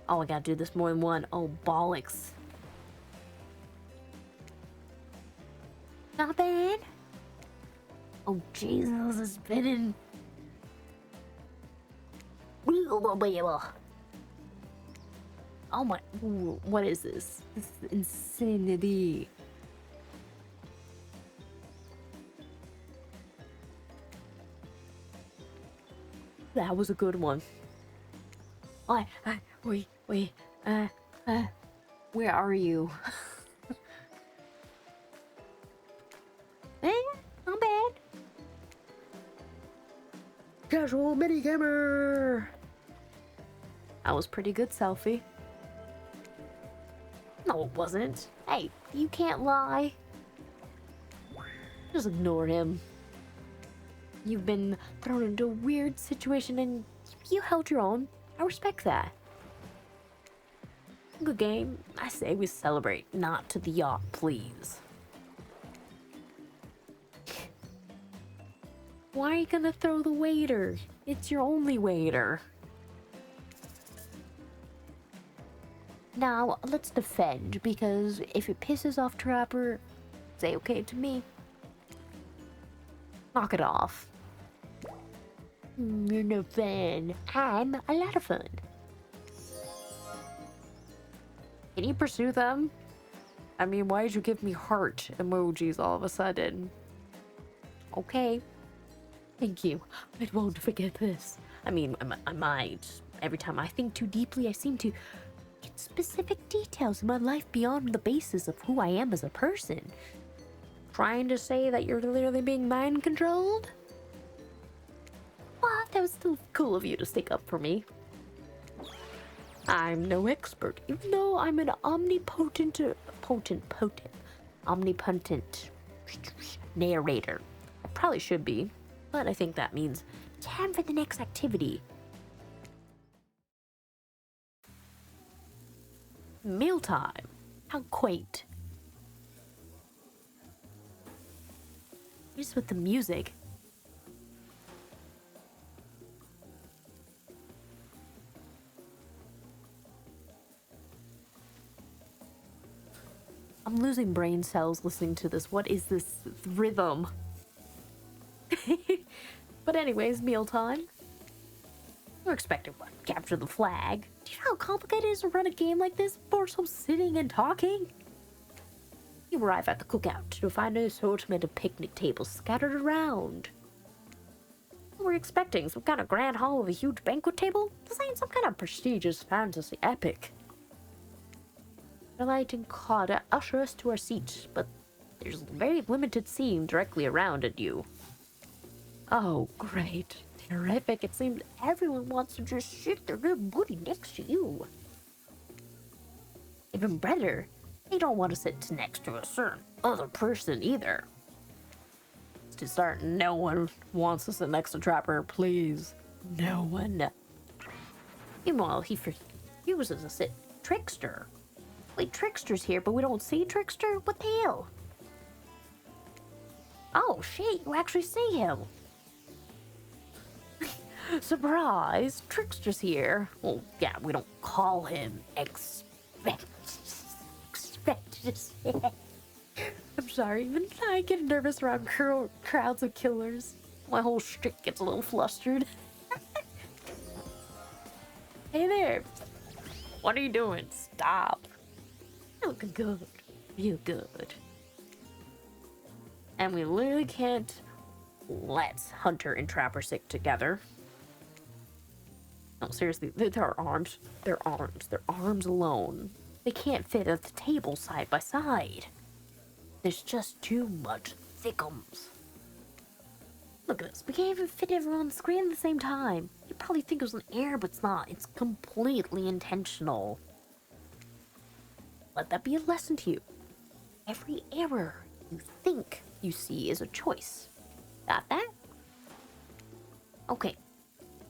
Oh, I gotta do this more than one. Oh, bollocks. Not bad. Oh, Jesus, it's spinning. Oh my, what is this? This is insanity. That was a good one. Wait, where are you? Not bad. Casual mini gamer. That was pretty good, Selfie. No, it wasn't. Hey, you can't lie. Just ignore him. You've been thrown into a weird situation and you held your own. I respect that. Good game. I say we celebrate, not to the yacht, please. Why are you gonna throw the waiter? It's your only waiter. Now, let's defend, because if it pisses off Trapper, say okay to me. Knock it off. You're no fun. I'm a lot of fun. Can you pursue them? I mean, why did you give me heart emojis all of a sudden? Okay. Thank you. I won't forget this. I mean, I might. Every time I think too deeply, I seem to get specific details in my life beyond the basis of who I am as a person. Trying to say that you're literally being mind controlled? Well, that was still cool of you to stick up for me. I'm no expert, even though I'm an omnipotent narrator. I probably should be, but I think that means time for the next activity. Mealtime. How quaint. Just with the music. I'm losing brain cells listening to this. What is this rhythm? But anyways, mealtime. We're expecting what? Capture the flag. Do you know how complicated it is to run a game like this for some sitting and talking? You arrive at the cookout to find an assortment of picnic tables scattered around. We're expecting some kind of grand hall with a huge banquet table? This ain't some kind of prestigious fantasy epic. The light and cod usher us to our seats, but there's very limited seating directly around at you. Oh, great. Terrific. It seems everyone wants to just sit their little booty next to you. Even better, they don't want to sit next to a certain other person either. To start, no one wants to sit next to Trapper, please. No one. Meanwhile, he uses a trickster. Wait, Trickster's here, but we don't see Trickster? What the hell? Oh, shit, you actually see him. Surprise, Trickster's here. Well, yeah, we don't call him expect. I'm sorry, even I get nervous around crowds of killers. My whole shtick gets a little flustered. Hey there. What are you doing? Stop. You're looking good. Real good. And we literally can't let Hunter and Trapper stick together. No, seriously, their arms. Their arms alone. They can't fit at the table side by side. There's just too much thickums. Look at this. We can't even fit everyone on the screen at the same time. You probably think it was an error, but it's not. It's completely intentional. Let that be a lesson to you. Every error you think you see is a choice. Got that? Okay.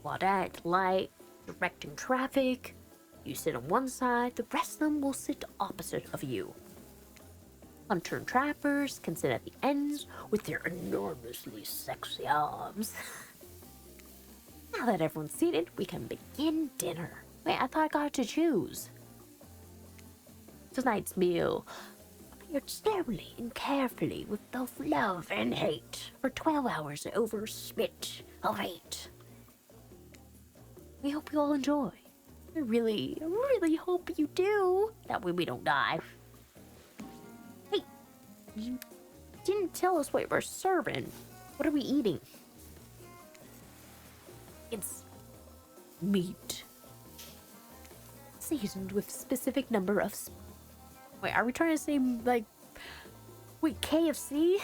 Quadrant, light, directing traffic. You sit on one side, the rest of them will sit opposite of you. Hunter and Trappers can sit at the ends with their enormously sexy arms. Now that everyone's seated, we can begin dinner. Wait, I thought I got to choose. Tonight's meal, prepared slowly and carefully with both love and hate for 12 hours over a spit of hate. We hope you all enjoy. I really hope you do. That way we don't die. Hey, you didn't tell us what we're serving. What are we eating? It's meat. Seasoned with specific number of... Wait, are we trying to say, like... Wait, KFC?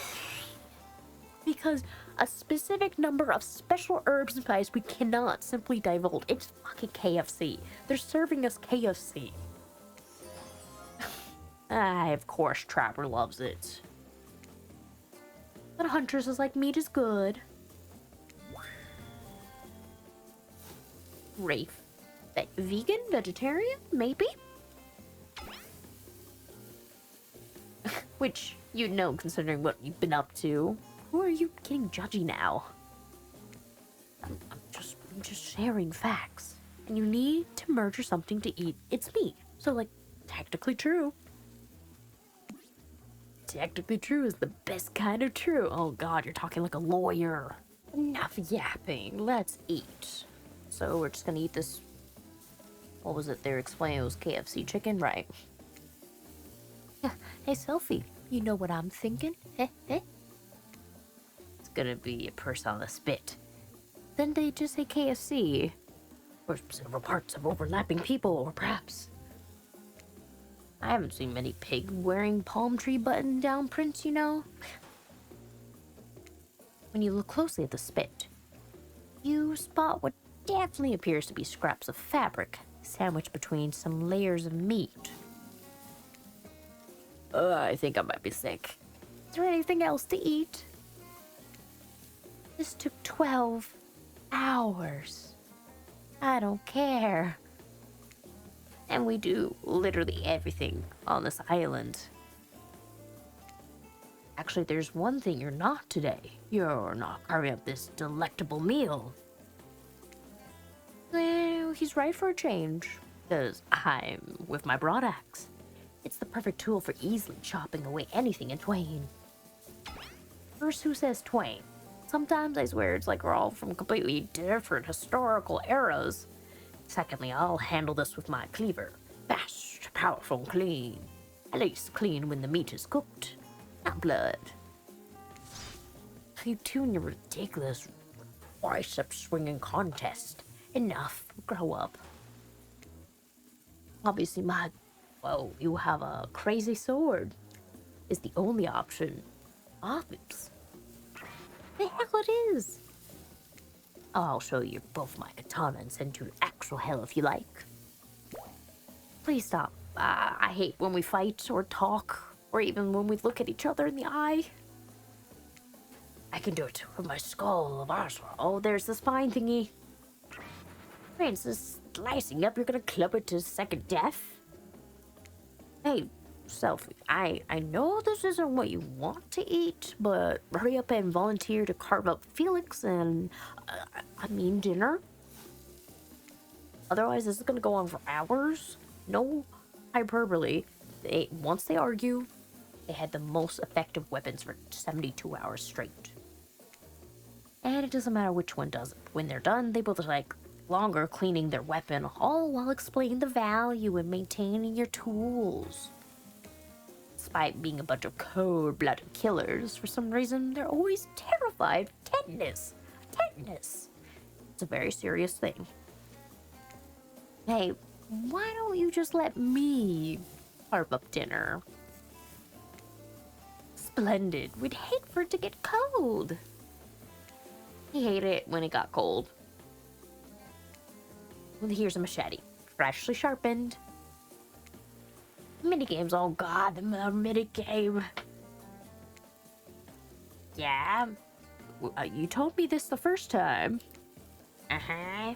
Because a specific number of special herbs and spices we cannot simply divulge. It's fucking KFC. They're serving us KFC. Of course, Trapper loves it. But Huntress is like, meat is good. Rafe. Vegan? Vegetarian? Maybe? Which, you'd know considering what you've been up to. Who are you getting judgy now? I'm just sharing facts. And you need to murder something to eat its meat. So, like, technically true. Technically true is the best kind of true. Oh god, you're talking like a lawyer. Enough yapping. Let's eat. So we're just gonna eat this... What was it they were explaining? It was KFC chicken, right? Yeah. Hey, Selfie. You know what I'm thinking? Heh? It's gonna be a person on the spit. Then they just say KFC. Or several parts of overlapping people, or perhaps... I haven't seen many pig wearing palm tree button down prints, you know? When you look closely at the spit, you spot what definitely appears to be scraps of fabric sandwiched between some layers of meat. I think I might be sick. Is there anything else to eat? This took 12 hours. I don't care. And we do literally everything on this island. Actually, there's one thing you're not today. You're not carving up this delectable meal. Well, he's right for a change. Because I'm with my broad axe. It's the perfect tool for easily chopping away anything in twain. First, who says twain? Sometimes I swear it's like we're all from completely different historical eras. Secondly, I'll handle this with my cleaver. Fast, powerful, and clean. At least clean when the meat is cooked, not blood. You two in your ridiculous bicep swinging contest. Enough, grow up. Obviously whoa, you have a crazy sword. Is the only option. Oops. The hell it is? I'll show you both my katana and send you to actual hell if you like. Please stop. I hate when we fight or talk, or even when we look at each other in the eye. I can do it with my skull of Azra. Oh, there's the spine thingy. Francis, slicing up, you're gonna club it to second death? Hey, Selfie, I know this isn't what you want to eat, but hurry up and volunteer to carve up Felix and, I mean dinner. Otherwise, this is gonna go on for hours. No hyperbole. Once they argue, they had the most effective weapons for 72 hours straight. And it doesn't matter which one does it. When they're done, they both like longer cleaning their weapon, all while explaining the value in maintaining your tools. Despite being a bunch of cold-blooded killers, for some reason, they're always terrified of tetanus. Tetanus. It's a very serious thing. Hey, why don't you just let me carve up dinner? Splendid. We'd hate for it to get cold. He hated it when it got cold. Well, here's a machete, freshly sharpened. Minigames, oh god, the minigame. Yeah? You told me this the first time. Uh-huh.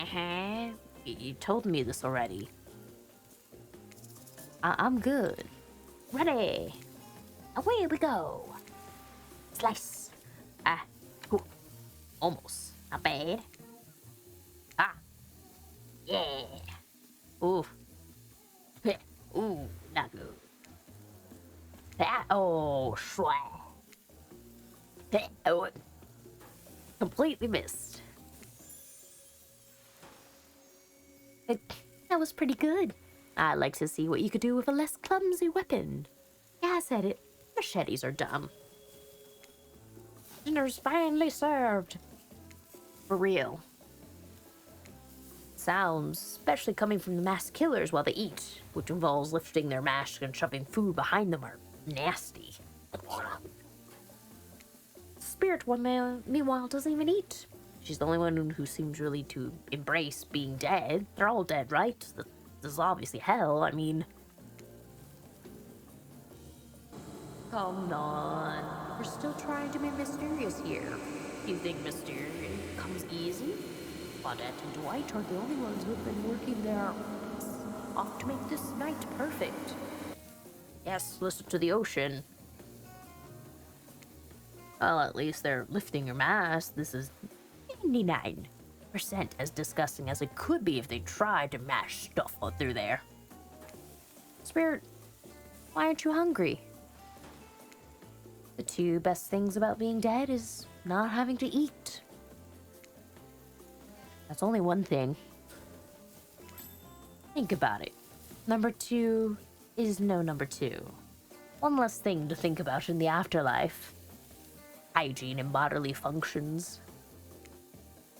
Uh-huh. You told me this already. I'm good. Ready. Away we go. Slice. Ooh. Almost. Not bad. Yeah. Ooh. Ooh, not good. Oh, swag. Oh, completely missed. That was pretty good. I'd like to see what you could do with a less clumsy weapon. Yeah, I said it. Machetes are dumb. Dinner's finally served. For real. Sounds, especially coming from the masked killers while they eat, which involves lifting their mask and shoving food behind them, are nasty. Spirit one, meanwhile, doesn't even eat. She's the only one who seems really to embrace being dead. They're all dead, right? This is obviously hell, I mean... Come on. We're still trying to be mysterious here. You think mysterious comes easy? Claudette and Dwight are the only ones who've been working their off to make this night perfect. Yes, listen to the ocean. Well, at least they're lifting your mask. This is 99% as disgusting as it could be if they tried to mash stuff through there. Spirit, why aren't you hungry? The two best things about being dead is not having to eat. That's only one thing. Think about it. Number two is no number two. One less thing to think about in the afterlife. Hygiene and bodily functions.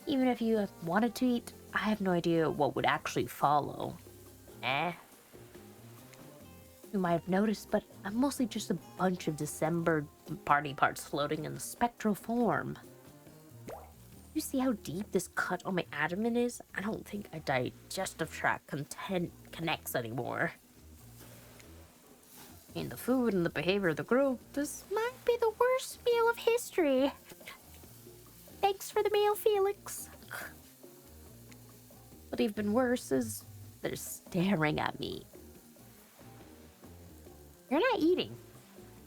Even if you wanted to eat, I have no idea what would actually follow. You might have noticed, but I'm mostly just a bunch of December party parts floating in the spectral form. You see how deep this cut on my abdomen is? I don't think a digestive tract connects anymore. In the food and the behavior of the group, this might be the worst meal of history. Thanks for the meal, Felix. But even worse is they're staring at me. You're not eating.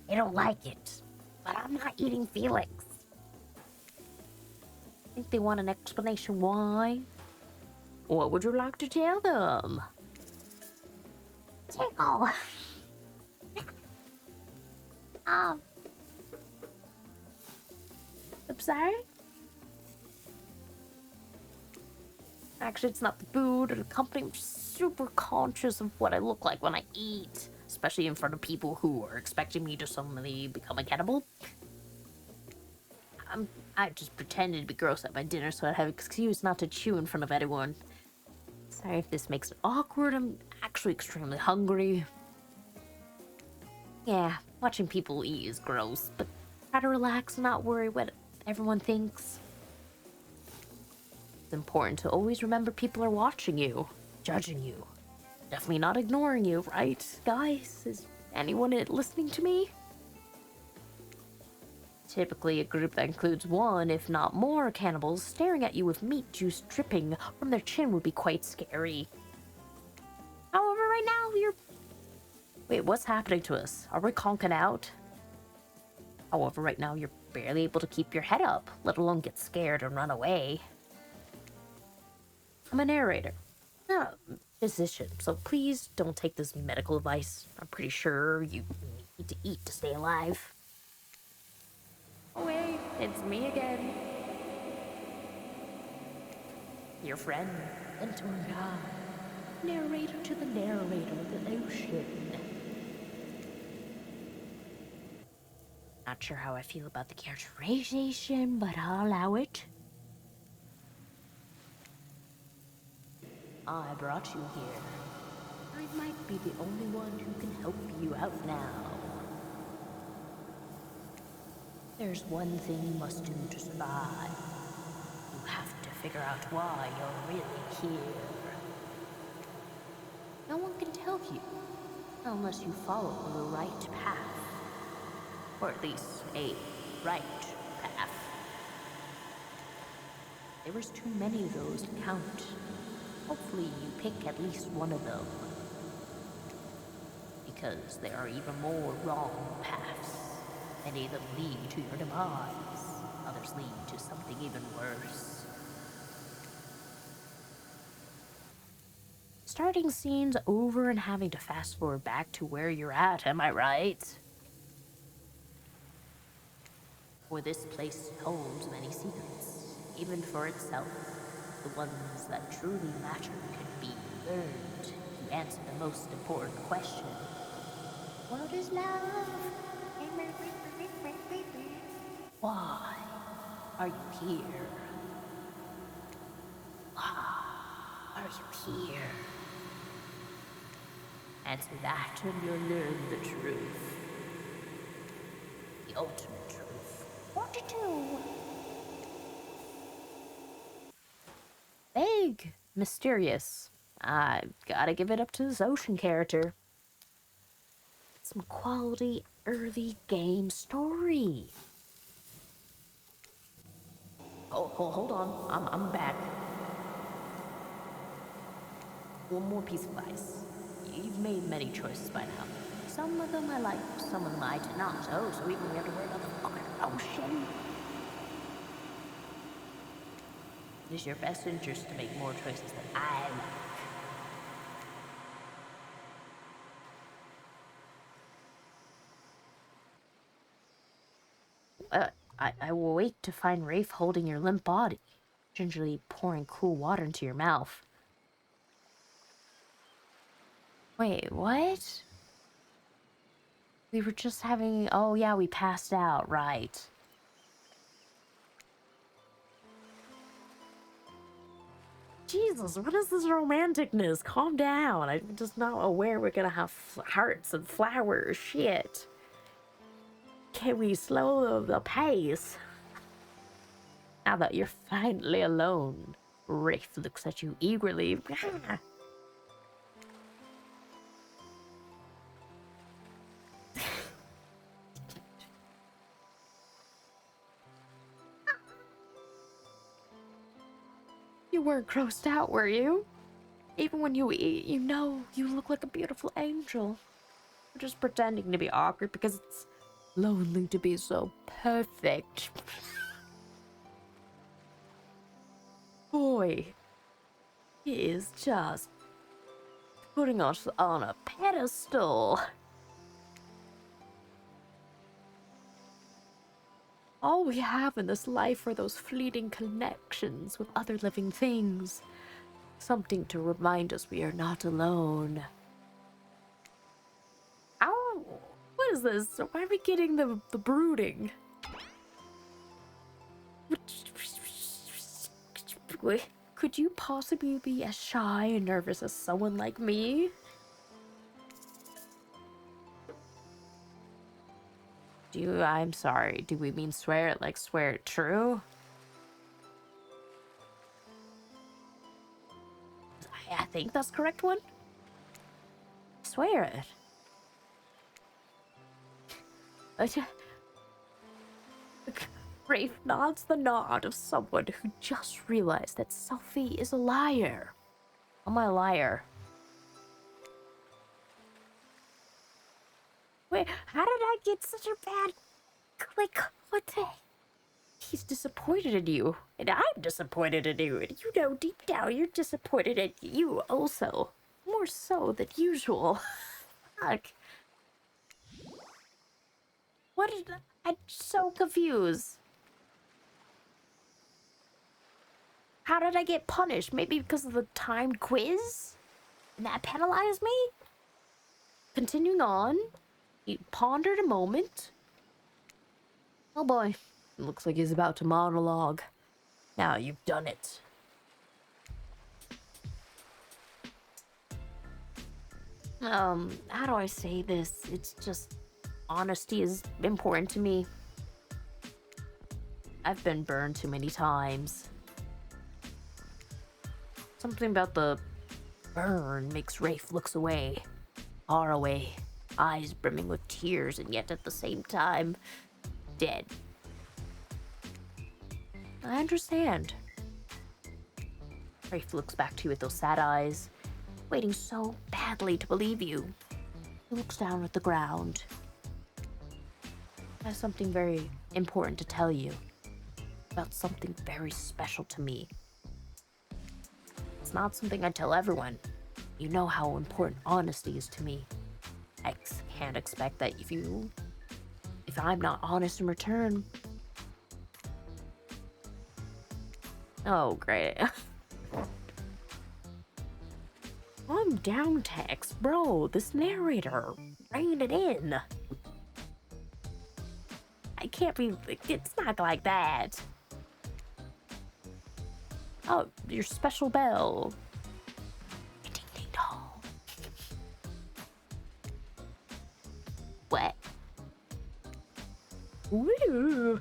I don't like it, but I'm not eating Felix. Think they want an explanation why? What would you like to tell them? Tickle. I'm sorry? Actually, it's not the food or the company. I'm super conscious of what I look like when I eat, especially in front of people who are expecting me to suddenly become a cannibal. I just pretended to be gross at my dinner so I'd have an excuse not to chew in front of anyone. Sorry if this makes it awkward. I'm actually extremely hungry. Yeah, watching people eat is gross, but try to relax and not worry what everyone thinks. It's important to always remember people are watching you, judging you. Definitely not ignoring you, right, guys? Is anyone listening to me? Typically a group that includes one, if not more, cannibals staring at you with meat juice dripping from their chin would be quite scary. However, right now, you're... Wait, what's happening to us? Are we conking out? However, right now, you're barely able to keep your head up, let alone get scared and run away. I'm a narrator, not a physician, so please don't take this medical advice. I'm pretty sure you need to eat to stay alive. Oh wait, it's me again. Your friend, Entourga, narrator to the narrator of the ocean. Not sure how I feel about the characterization, but I'll allow it. I brought you here. I might be the only one who can help you out now. There's one thing you must do to survive. You have to figure out why you're really here. No one can tell you, unless you follow the right path. Or at least a right path. There was too many of those to count. Hopefully you pick at least one of them. Because there are even more wrong paths. Many of them lead to your demise. Others lead to something even worse. Starting scenes over and having to fast forward back to where you're at, am I right? For this place holds many secrets, even for itself. The ones that truly matter can be learned to answer the most important question. What is love? Why are you here? Why are you here? Answer that and you'll learn the truth. The ultimate truth. What to do? Vague, mysterious. I've gotta give it up to this ocean character. Some quality early game story. Oh, hold on. I'm back. One more piece of advice. You've made many choices by now. Some of them I like, some of them I did not. Oh, so even we have to worry about the fucking ocean. It is your best interest to make more choices than I like. I will wait to find Rafe holding your limp body, gingerly pouring cool water into your mouth. Wait, what? We were just having... Oh, yeah, we passed out, right. Jesus, what is this romanticness? Calm down. I'm just not aware we're gonna have hearts and flowers. Shit. Can we slow the pace? Now that you're finally alone, Rafe looks at you eagerly. You weren't grossed out, were you? Even when you eat, you know you look like a beautiful angel. We're just pretending to be awkward because it's lonely to be so perfect. Boy, he is just putting us on a pedestal. All we have in this life are those fleeting connections with other living things. Something to remind us we are not alone. Ow! What is this? Why are we getting the brooding? Could you possibly be as shy and nervous as someone like me? I'm sorry, do we mean swear it like swear it true? I think that's the correct one. Swear it. Rafe nods the nod of someone who just realized that Sophie is a liar. I'm a liar. Wait, how did I get such a bad click? What the? He's disappointed in you, and I'm disappointed in you, and you know deep down you're disappointed in you also. More so than usual. Fuck. What did I'm so confused. How did I get punished? Maybe because of the timed quiz? And that penalized me? Continuing on, he pondered a moment. Oh boy, it looks like he's about to monologue. Now you've done it. How do I say this? It's just, honesty is important to me. I've been burned too many times. Something about the burn makes Rafe looks away. Far away. Eyes brimming with tears, and yet at the same time, dead. I understand. Rafe looks back to you with those sad eyes, waiting so badly to believe you. He looks down at the ground. I have something very important to tell you. About something very special to me. It's not something I tell everyone. You know how important honesty is to me. I can't expect that if I'm not honest in return. Oh, great. I'm down text, bro. This narrator, rein it in. I can't be. It's not like that. Oh, your special bell. Ding ding dong. What? Woo.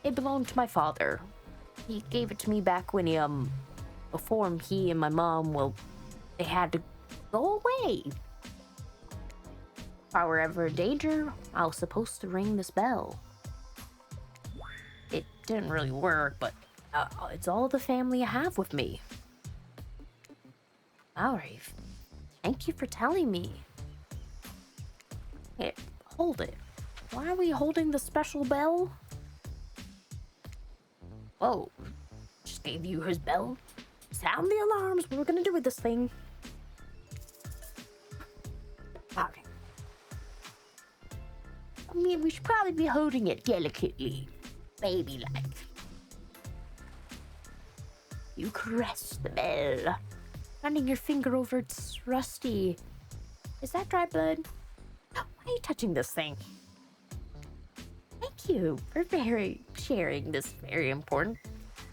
It belonged to my father. He gave it to me back when before he and my mom, well, they had to go away. If I were ever in danger, I was supposed to ring this bell. It didn't really work, but it's all the family I have with me. Wow, Rafe. Thank you for telling me. Hey, hold it. Why are we holding the special bell? Whoa. Just gave you his bell? Sound the alarms. What we're gonna do with this thing? Okay. I mean, we should probably be holding it delicately. Baby-like. You caress the bell, running your finger over its rusty. Is that dry blood? Why are you touching this thing? Thank you for sharing this very important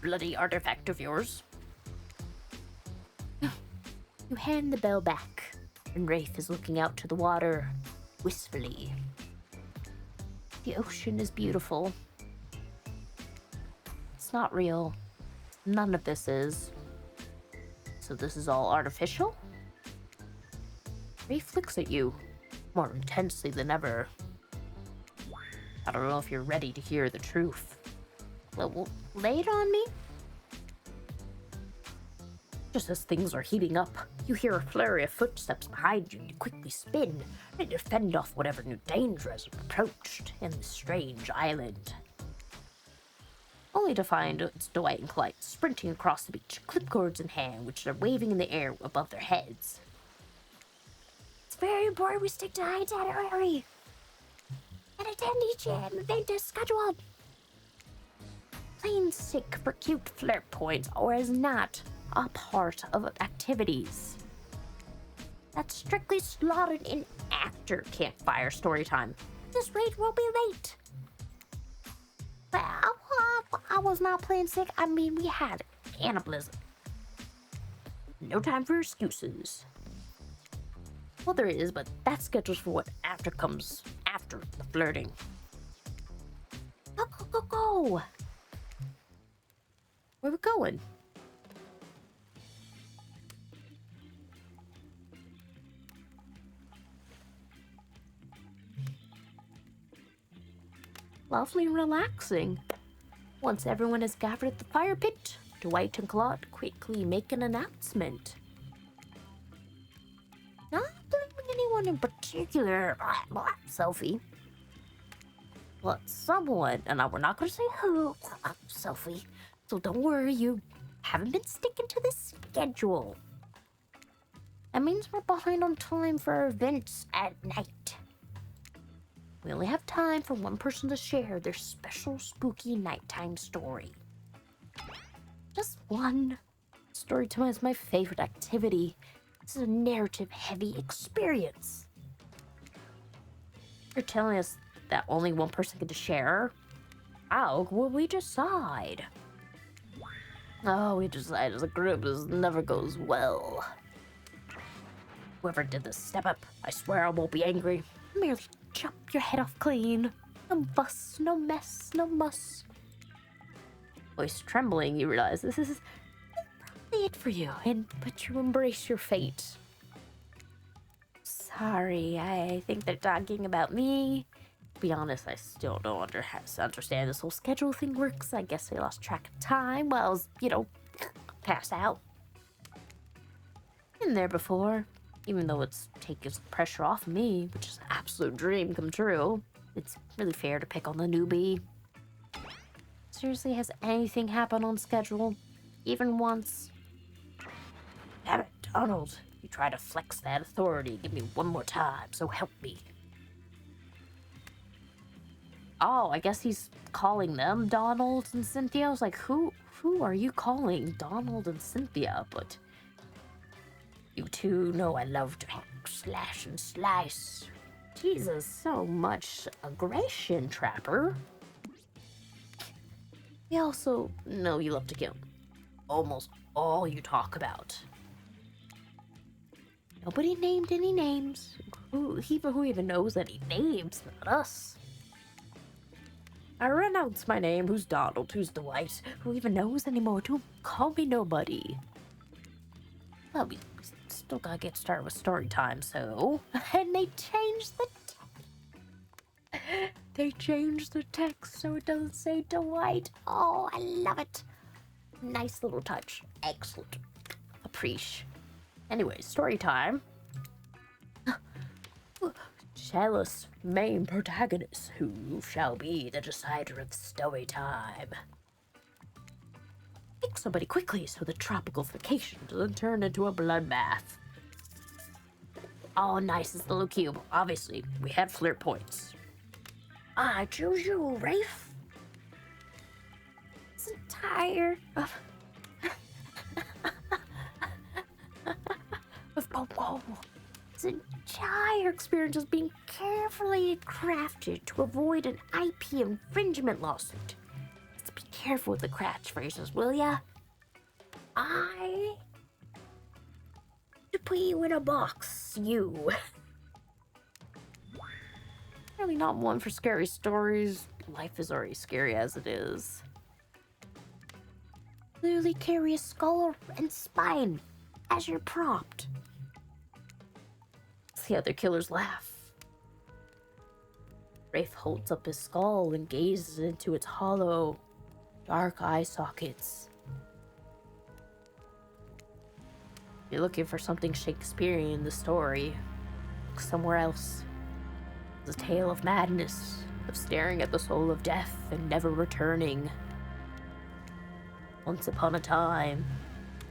bloody artifact of yours. You hand the bell back, and Rafe is looking out to the water, wistfully. The ocean is beautiful. It's not real. None of this is. So this is all artificial? Rafe looks at you, more intensely than ever. I don't know if you're ready to hear the truth. Well, lay it on me? Just as things are heating up, you hear a flurry of footsteps behind you and you quickly spin, ready to fend off whatever new danger has approached in this strange island. Only to find it's Dwight and Clyde sprinting across the beach, clipboards in hand, which are waving in the air above their heads. It's very important we stick to itinerary and attend each event as scheduled. Plain sick for cute flirt points or is not a part of activities. That's strictly slotted in after campfire story time. This rate will be late. But I was not playing sick. I mean, we had cannibalism. No time for excuses. Well, there is, but that's scheduled for what comes after the flirting. Go, go, go, go! Where we going? lovely and relaxing. Once everyone is gathered at the fire pit, Dwight and Claude quickly make an announcement. Not blaming anyone in particular, Sophie. But someone, and we're not going to say who, Sophie, so don't worry, you haven't been sticking to the schedule. That means we're behind on time for our events at night. We only have time for one person to share their special spooky nighttime story. Just one. Storytime is my favorite activity. This is a narrative-heavy experience. You're telling us that only one person get to share? How will we decide? Oh, we decide as a group. This never goes well. Whoever did this, step up. I swear I won't be angry. Merely chop your head off clean. No fuss, no mess, no muss. Voice trembling, you realize this is probably it for you, but you embrace your fate. Sorry, I think they're talking about me. To be honest, I still don't understand this whole schedule thing works. I guess I lost track of time while I was, passed out. Been there before. Even though it's taking pressure off me, which is an absolute dream come true, it's really fair to pick on the newbie. Seriously, has anything happened on schedule? Even once? Damn it, Donald. You try to flex that authority. Give me one more time, so help me. Oh, I guess he's calling them Donald and Cynthia. I was like, who are you calling Donald and Cynthia? But you two know I love to hack, slash, and slice. Jesus, so much aggression, Trapper. We also know you love to kill. Almost all you talk about. Nobody named any names. Who even knows any names? Not us. I renounce my name. Who's Donald? Who's Dwight? Who even knows anymore? Don't call me nobody. Well, we still gotta get started with story time, so... And they changed the text so it doesn't say Dwight. Oh, I love it. Nice little touch. Excellent. Appreciate. Anyway, story time. Tell us, main protagonist, who shall be the decider of story time? Pick somebody quickly so the tropical vacation doesn't turn into a bloodbath. Oh, nice, it's the little cube. Obviously, we had flirt points. I choose you, Rafe. I'm tired of This entire experience is being carefully crafted to avoid an IP infringement lawsuit. Let's be careful with the catchphrases, will ya? To put you in a box, you. Really not one for scary stories. Life is already scary as it is. Clearly carry a skull and spine as your prompt. The other killers laugh. Rafe holds up his skull and gazes into its hollow, dark eye sockets. You're looking for something Shakespearean in the story. Look somewhere else. It's a tale of madness, of staring at the soul of death and never returning. Once upon a time,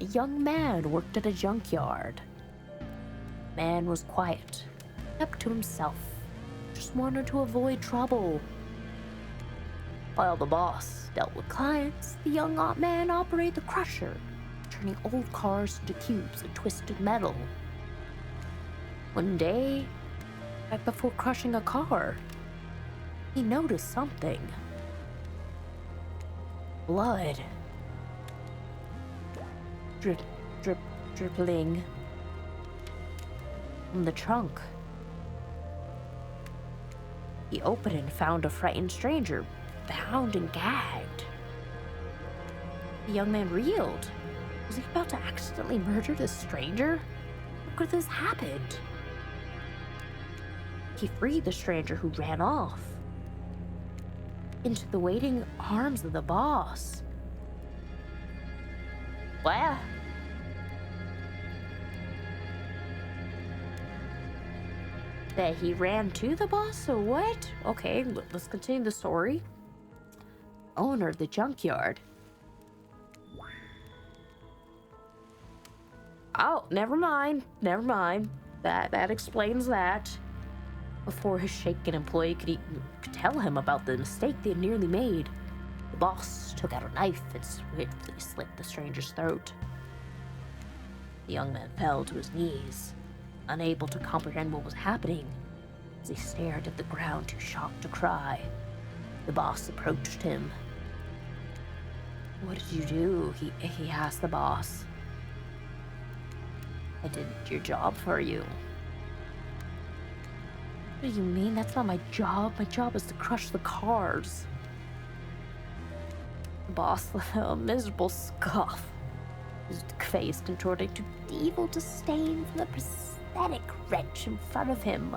a young man worked at a junkyard. Man was quiet, kept to himself, just wanted to avoid trouble. While the boss dealt with clients, the young man operated the crusher, turning old cars into cubes of twisted metal. One day, right before crushing a car, he noticed something. Blood. Drip, drip, dripping from the trunk. He opened it and found a frightened stranger, bound and gagged. The young man reeled. Was he about to accidentally murder this stranger? How could this happen? He freed the stranger who ran off. into the waiting arms of the boss. What? That he ran to the boss, or what? Okay, let's continue the story. Owner of the junkyard. Oh, never mind. That explains that. Before his shaken employee could tell him about the mistake they had nearly made, the boss took out a knife and swiftly slit the stranger's throat. The young man fell to his knees, unable to comprehend what was happening. As he stared at the ground, too shocked to cry, the boss approached him. "What did you do?" he asked the boss. "I did your job for you." "What do you mean? That's not my job. My job is to crush the cars." The boss let out a miserable scoff, his face contorting to evil disdain from the pathetic wretch in front of him.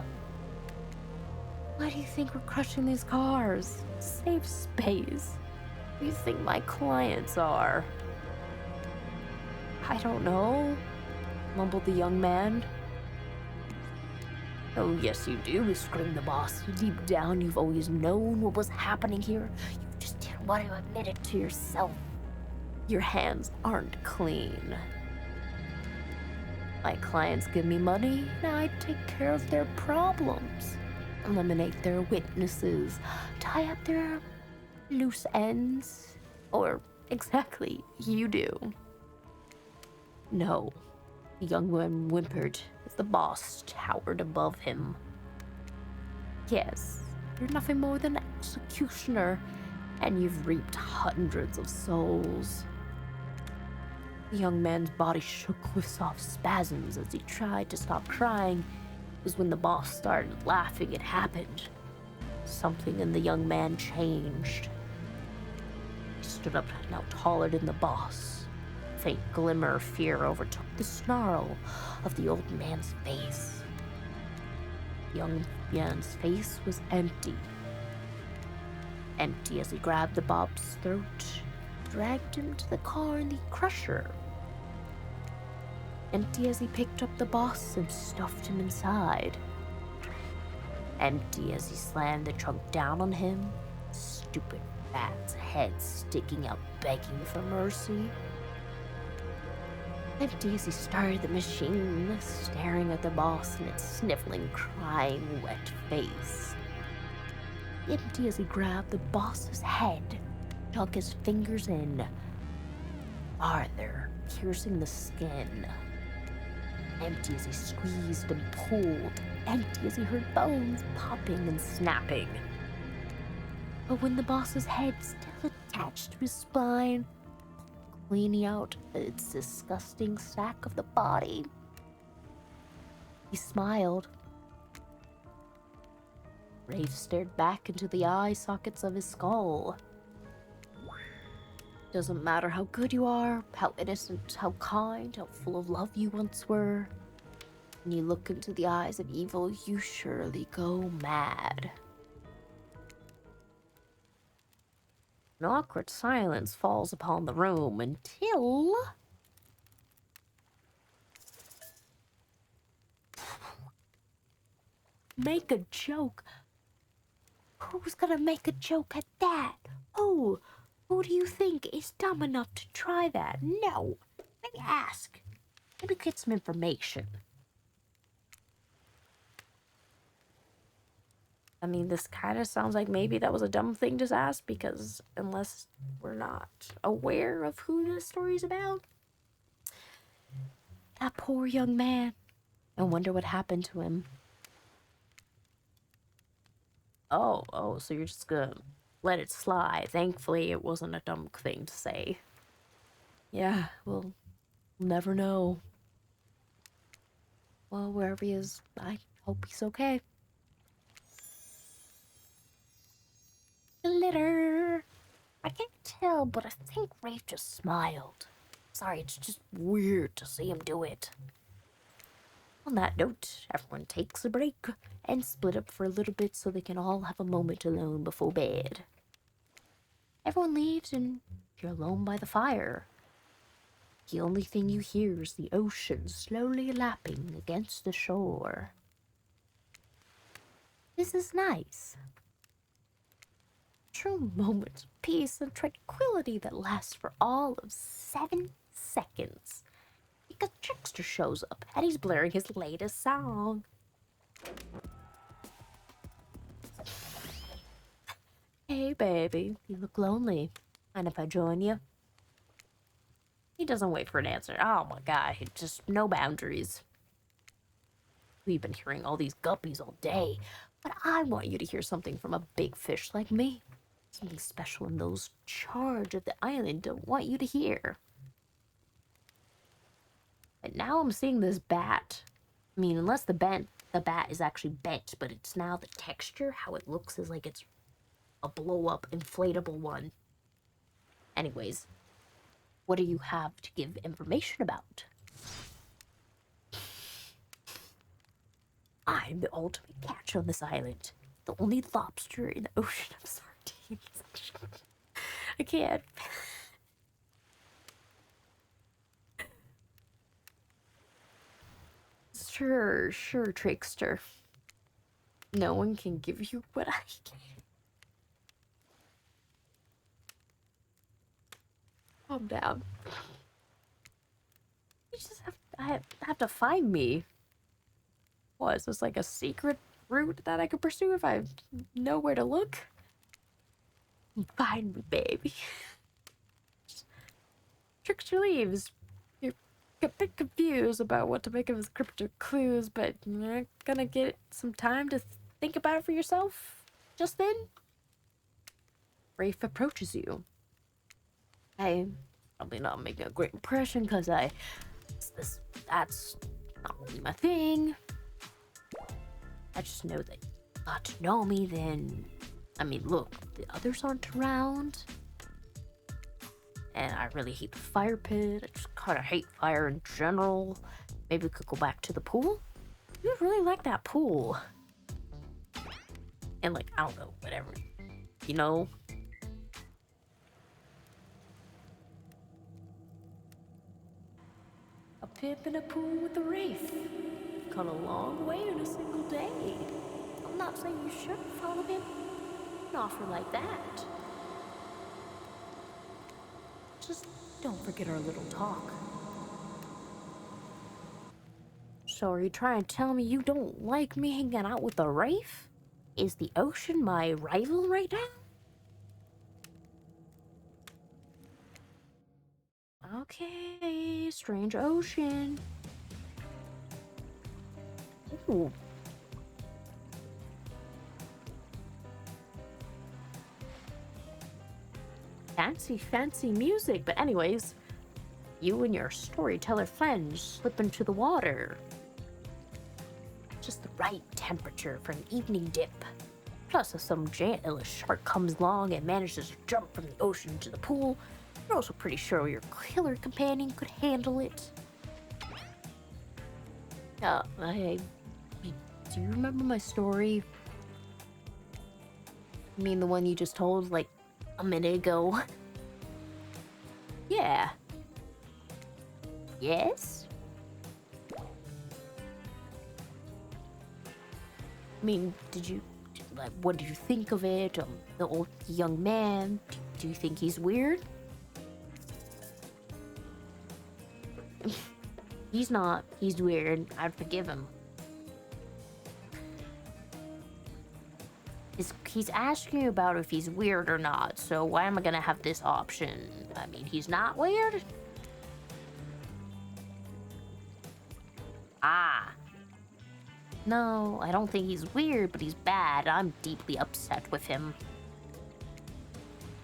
"Why do you think we're crushing these cars? Save space. Who do you think my clients are?" "I don't know," mumbled the young man. "Oh, yes, you do," screamed the boss. "Deep down, you've always known what was happening here. You just didn't want to admit it to yourself. Your hands aren't clean. My clients give me money, and I take care of their problems. Eliminate their witnesses, tie up their loose ends, or exactly, you do." "No," the young man whimpered as the boss towered above him. "Yes, you're nothing more than an executioner, and you've reaped hundreds of souls." The young man's body shook with soft spasms as he tried to stop crying. It was when the boss started laughing it happened. Something in the young man changed. He stood up, now taller than the boss. A faint glimmer of fear overtook the snarl of the old man's face. The young man's face was empty. Empty as he grabbed the bob's throat, dragged him to the car in the crusher. Empty as he picked up the boss and stuffed him inside. Empty as he slammed the trunk down on him, stupid bat's head sticking out begging for mercy. Empty as he started the machine, staring at the boss in its sniffling, crying, wet face. Empty as he grabbed the boss's head, dug his fingers in, farther, piercing the skin. Empty as he squeezed and pulled, empty as he heard bones popping and snapping. But when the boss's head still attached to his spine, cleaning out its disgusting sack of the body, he smiled. Rafe stared back into the eye sockets of his skull. Doesn't matter how good you are, how innocent, how kind, how full of love you once were. When you look into the eyes of evil, you surely go mad. An awkward silence falls upon the room until... Make a joke? Who's gonna make a joke at that? Who? Who do you think is dumb enough to try that? No. Maybe ask. Maybe get some information. I mean, this kind of sounds like maybe that was a dumb thing to ask, because unless we're not aware of who this story's about. That poor young man. I wonder what happened to him. Oh, so you're just gonna let it slide. Thankfully, it wasn't a dumb thing to say. Yeah, we'll never know. Well, wherever he is, I hope he's okay. Glitter. I can't tell, but I think Rafe just smiled. Sorry, it's just weird to see him do it. On that note, everyone takes a break and split up for a little bit so they can all have a moment alone before bed. Everyone leaves and you're alone by the fire. The only thing you hear is the ocean slowly lapping against the shore. This is nice. True moments of peace and tranquility that last for all of 7 seconds. Because Trickster shows up and he's blaring his latest song. Hey, baby, you look lonely. Mind if I join you? He doesn't wait for an answer. Oh my god, just no boundaries. We've been hearing all these guppies all day, but I want you to hear something from a big fish like me. Something special in those charge of the island don't want you to hear. And now I'm seeing this bat. I mean, unless the bat is actually bent, but it's now the texture, how it looks is like it's a blow-up, inflatable one. Anyways, what do you have to give information about? I'm the ultimate catch on this island. The only lobster in the ocean of sardines. I can't. Sure, Trickster. No one can give you what I can. Calm down. You just have to find me. What, is this like a secret route that I could pursue if I know where to look? Find me, baby. Trickster leaves. You're a bit confused about what to make of his cryptic clues, but you're gonna get some time to think about it for yourself just then. Rafe approaches you. I'm probably not making a great impression because that's not really my thing. I just know that you got to know me then. I mean, look, the others aren't around. And I really hate the fire pit. I just kind of hate fire in general. Maybe we could go back to the pool? You really like that pool. And like, I don't know, whatever. You know? A pimp in a pool with a Rafe. Come a long way in a single day. I'm not saying you shouldn't follow him. An offer like that. Just don't forget our little talk. So are you trying to tell me you don't like me hanging out with a Rafe? Is the ocean my rival right now? Okay, strange ocean. Ooh. Fancy music, but anyways, you and your storyteller friends slip into the water. Just the right temperature for an evening dip. Plus, if some giant shark comes along and manages to jump from the ocean to the pool, you're also pretty sure your killer companion could handle it. Do you remember my story? You mean the one you just told, like, a minute ago? Yeah. Yes? I mean, what did you think of it? The old young man, do you think he's weird? He's not. He's weird. I'd forgive him. He's asking you about if he's weird or not, so why am I gonna have this option? I mean, he's not weird? Ah. No, I don't think he's weird, but he's bad. I'm deeply upset with him.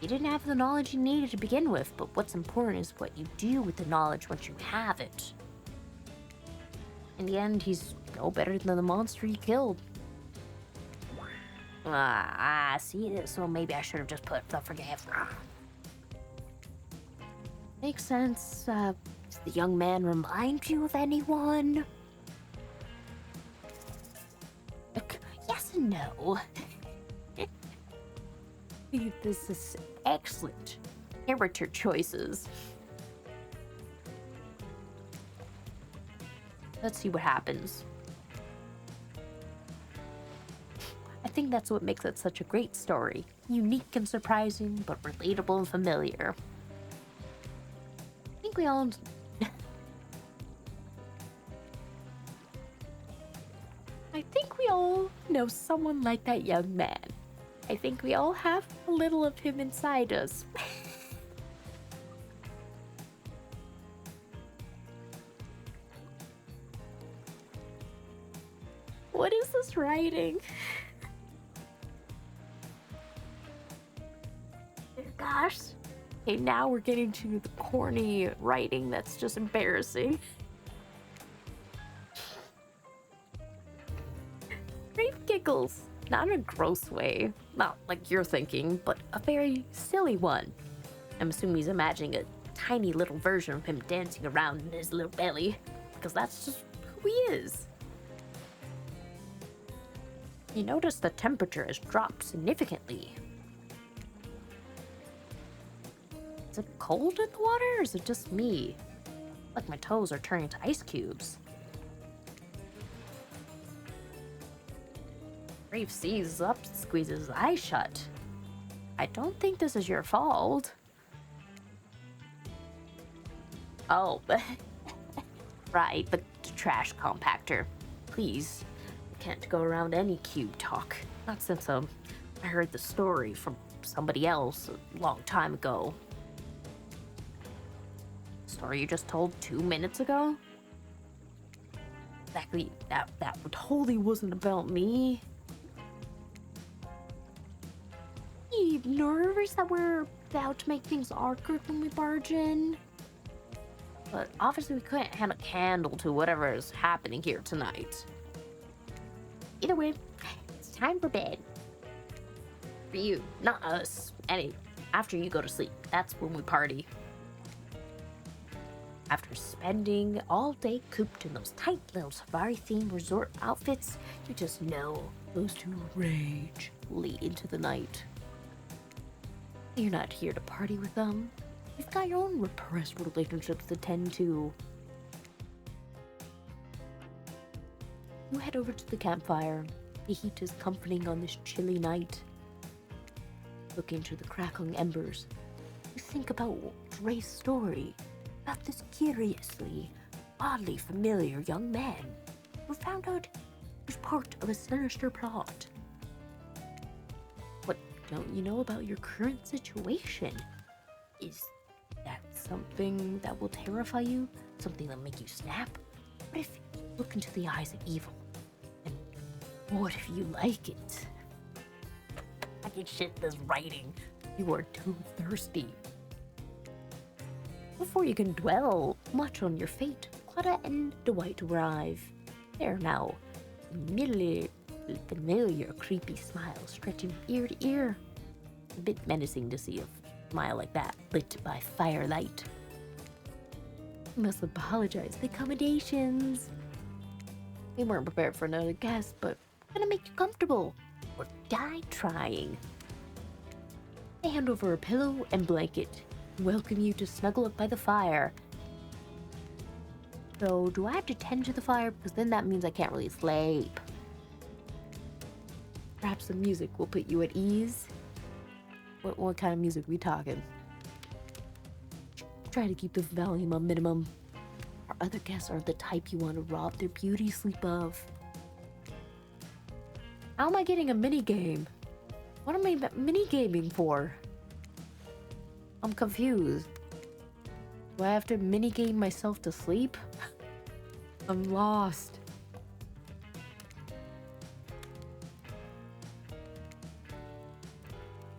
He didn't have the knowledge he needed to begin with, but what's important is what you do with the knowledge once you have it. In the end, he's no better than the monster he killed. See, so maybe I should have just put the forgive. Makes sense. Does the young man remind you of anyone? Yes and no. This is excellent. Character choices. Let's see what happens. I think that's what makes it such a great story. Unique and surprising, but relatable and familiar. I think we all... I think we all know someone like that young man. I think we all have a little of him inside us. What is this writing? Gosh. Okay, now we're getting to the corny writing that's just embarrassing. Rafe giggles. Not in a gross way, not like you're thinking, but a very silly one. I'm assuming he's imagining a tiny little version of him dancing around in his little belly, because that's just who he is. You notice the temperature has dropped significantly. Is it cold in the water, or is it just me? Like my toes are turning to ice cubes. Rafe seizes up, squeezes his eyes shut. I don't think this is your fault. Oh, right, the trash compactor. Please, you can't go around any cube talk. Not since I heard the story from somebody else a long time ago. Story you just told 2 minutes ago? Exactly, that totally wasn't about me. You nervous that we're about to make things awkward when we barge in? But obviously we couldn't hand a candle to whatever is happening here tonight. Either way, it's time for bed. For you, not us. After you go to sleep, that's when we party. After spending all day cooped in those tight little safari-themed resort outfits, you just know those two rage late into the night. You're not here to party with them. You've got your own repressed relationships to tend to. You head over to the campfire. The heat is comforting on this chilly night. Look into the crackling embers. You think about Ray's story, about this curiously, oddly familiar young man who found out he was part of a sinister plot. What don't you know about your current situation? Is that something that will terrify you? Something that'll make you snap? What if you look into the eyes of evil? And what if you like it? I can shit this writing. You are too thirsty. Before you can dwell much on your fate, Clara and Dwight arrive. They are now familiar, creepy smile stretching ear to ear. A bit menacing to see a smile like that lit by firelight. I must apologize. The accommodations. We weren't prepared for another guest, but we're gonna make you comfortable. Or die trying. They hand over a pillow and blanket. Welcome you to snuggle up by the fire. So, do I have to tend to the fire? Because then that means I can't really sleep. Perhaps the music will put you at ease. What kind of music are we talking? Try to keep the volume a minimum. Our other guests are the type you want to rob their beauty sleep of. How am I getting a mini game? What am I mini gaming for? I'm confused. Do I have to mini game myself to sleep? I'm lost.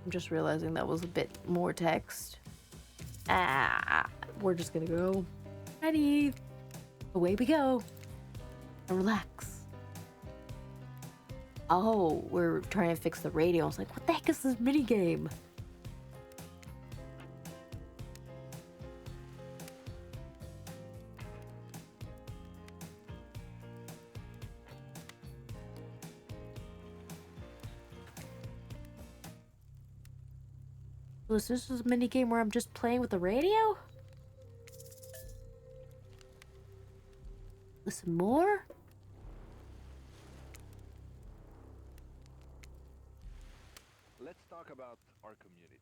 I'm just realizing that was a bit more text. We're just gonna go. Ready. Away we go. And relax. Oh, we're trying to fix the radio. I was like, what the heck is this mini game? So is this a mini game where I'm just playing with the radio? Listen more? Let's talk about our community.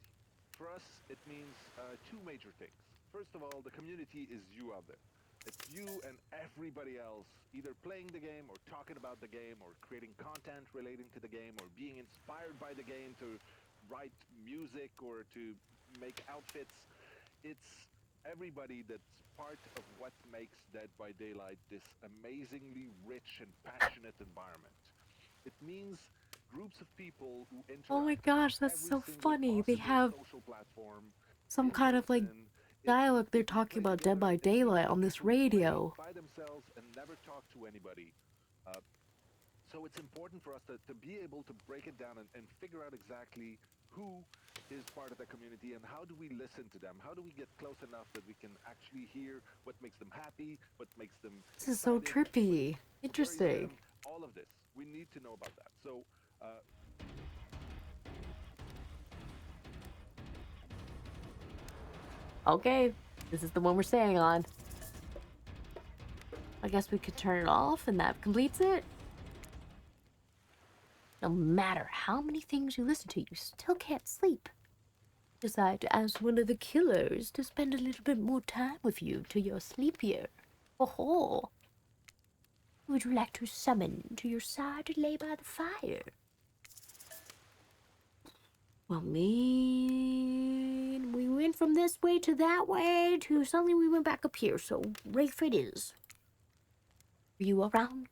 For us, it means two major things. First of all, the community is you out there. It's you and everybody else either playing the game or talking about the game or creating content relating to the game or being inspired by the game to write music or to make outfits. It's everybody that's part of what makes Dead by Daylight this amazingly rich and passionate environment. It means groups of people who Oh my interact on gosh, that's every so single funny. They possible have social platform some in kind of like person, dialogue. They're if you talking play about Dead together, by if you Daylight know on this people who play radio. by themselves and never talk to anybody. Uh, so it's important for us to be able to break it down and figure out exactly who is part of the community and how do we listen to them? How do we get close enough that we can actually hear what makes them happy, what makes them This is so excited, what trippy. worries Interesting. them, all of this. We need to know about that. So uh, Okay, this is the one we're staying on. I guess we could turn it off and that completes it. No matter how many things you listen to, you still can't sleep. Decide to ask one of the killers to spend a little bit more time with you till you're sleepier. Oh, who would you like to summon to your side to lay by the fire? Well, man, we went from this way to that way to suddenly we went back up here, so Rafe it is. Were you around?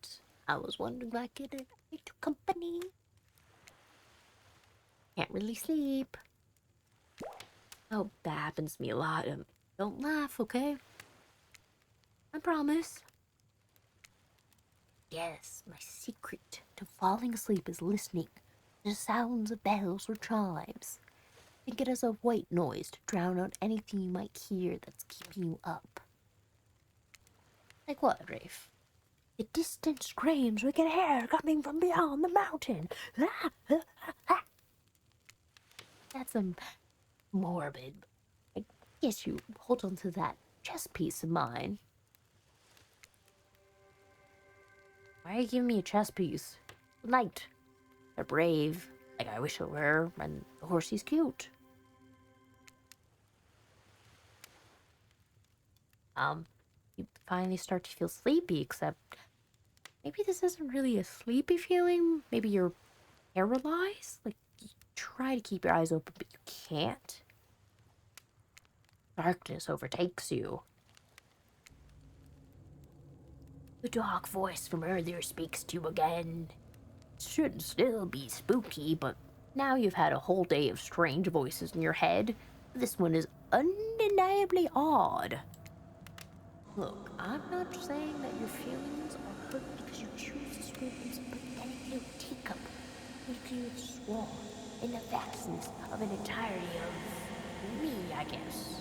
I was wondering if I could get to company. Can't really sleep. Oh, that happens to me a lot. Don't laugh, okay? I promise. Yes, my secret to falling asleep is listening to sounds of bells or chimes. Think it as a white noise to drown out anything you might hear that's keeping you up. Like what, Rafe? The distant screams we can hear coming from beyond the mountain. That's morbid. I guess you hold on to that chess piece of mine. Why are you giving me a chess piece? Knight. They're brave, like I wish I were, and the horsey's cute. You finally start to feel sleepy, except maybe this isn't really a sleepy feeling. Maybe you're paralyzed? Like, you try to keep your eyes open, but you can't. Darkness overtakes you. The dark voice from earlier speaks to you again. It should still be spooky, but now you've had a whole day of strange voices in your head. This one is undeniably odd. Look, I'm not saying that your feelings are hurt because you choose to swim in some pathetic little teacup with you swan in the vastness of an entirety of me, I guess.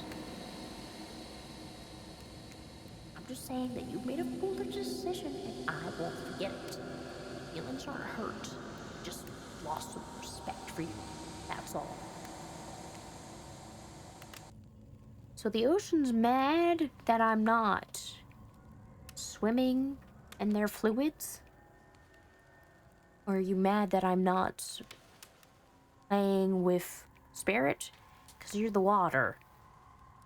I'm just saying that you made a foolish decision and I won't forget it. Feelings aren't hurt, just lost some respect for you. That's all. So the ocean's mad that I'm not swimming in their fluids? Or are you mad that I'm not playing with Spirit? Because you're the water.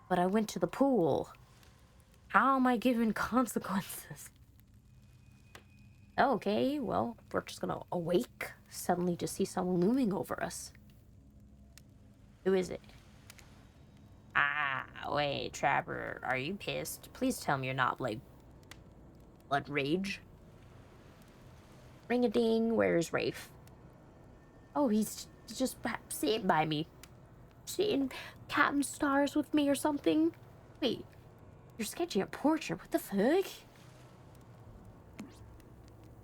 But I went to the pool. How am I given consequences? Okay, well, we're just gonna awake suddenly to see someone looming over us. Who is it? Ah, wait, Trapper, are you pissed? Please tell me you're not, like, blood rage. Ring-a-ding, where's Rafe? Oh, he's just sitting by me. Sitting counting stars with me or something. Wait, you're sketching a portrait, what the fuck?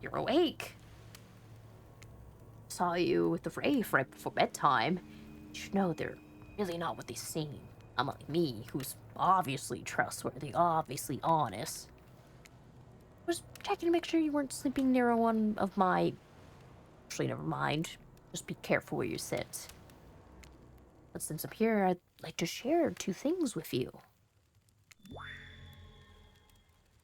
You're awake. Saw you with the Rafe right before bedtime. You should know they're really not what they seem. Unlike me, who's obviously trustworthy, obviously honest. Was checking to make sure you weren't sleeping near one of my... Actually, never mind. Just be careful where you sit. But since I'm here, I'd like to share 2 things with you.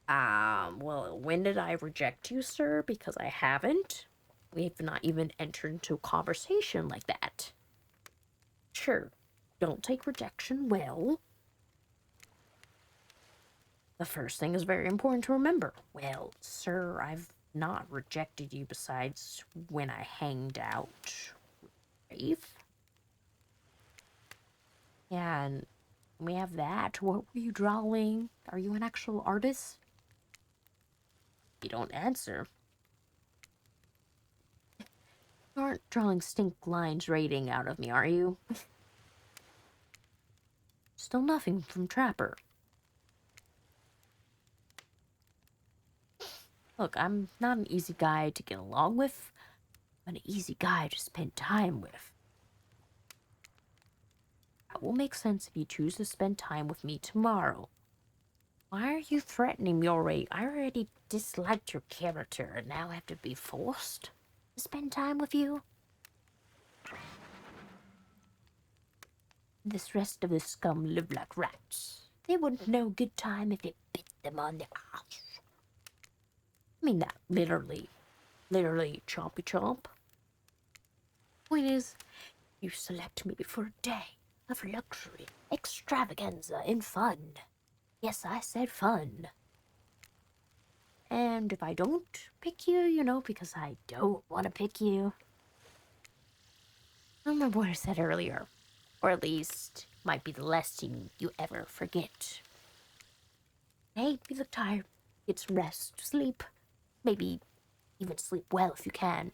Well, when did I reject you, sir? Because I haven't. We've not even entered into a conversation like that. Sure, don't take rejection well. The first thing is very important to remember. Well, sir, I've not rejected you besides when I hanged out with Rafe. Yeah, and we have that. What were you drawing? Are you an actual artist? You don't answer. You aren't drawing stink lines rating out of me, are you? Still nothing from Trapper. Look, I'm not an easy guy to get along with. I'm an easy guy to spend time with. That will make sense if you choose to spend time with me tomorrow. Why are you threatening me already? I already disliked your character, and now I have to be forced to spend time with you? This rest of the scum live like rats. They wouldn't know good time if it bit them on the ass. I mean that literally. Literally chompy chomp. Point is, you select me for a day of luxury, extravaganza, and fun. Yes, I said fun. And if I don't pick you, because I don't want to pick you. I don't remember what I said earlier. Or at least, might be the lesson you ever forget. Hey, you look tired. Get some rest, sleep. Maybe even sleep well if you can.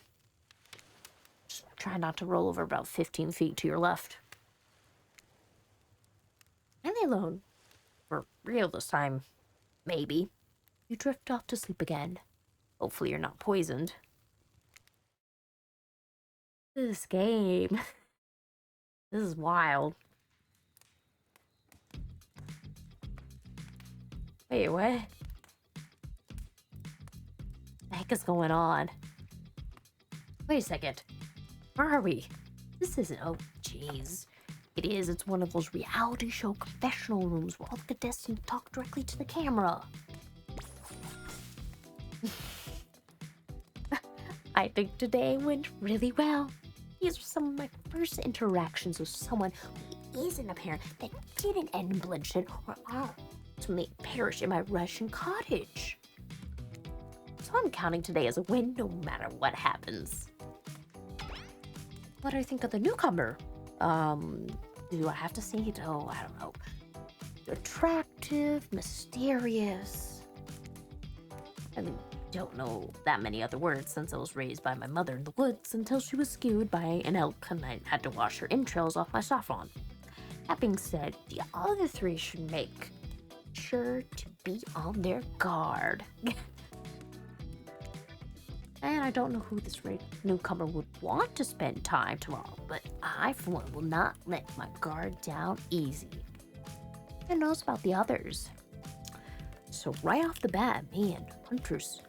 Just try not to roll over about 15 feet to your left. And alone. For real this time. Maybe. You drift off to sleep again. Hopefully you're not poisoned. This game. This is wild. Wait, what? The heck is going on? Wait a second. Where are we? This isn't. Oh, jeez. It is. It's one of those reality show confessional rooms where all the contestants talk directly to the camera. I think today went really well. These were some of my first interactions with someone who isn't a parent that didn't end in bloodshed or ultimately perish in my Russian cottage. So I'm counting today as a win no matter what happens. What do I think of the newcomer? Do I have to say it? Oh, I don't know. Attractive, mysterious. I don't know that many other words since I was raised by my mother in the woods until she was skewed by an elk and I had to wash her entrails off my saffron. That being said, the other 3 should make sure to be on their guard. And I don't know who this newcomer would want to spend time tomorrow, but I, for one, will not let my guard down easy. Who knows about the others? So right off the bat, man, Hunters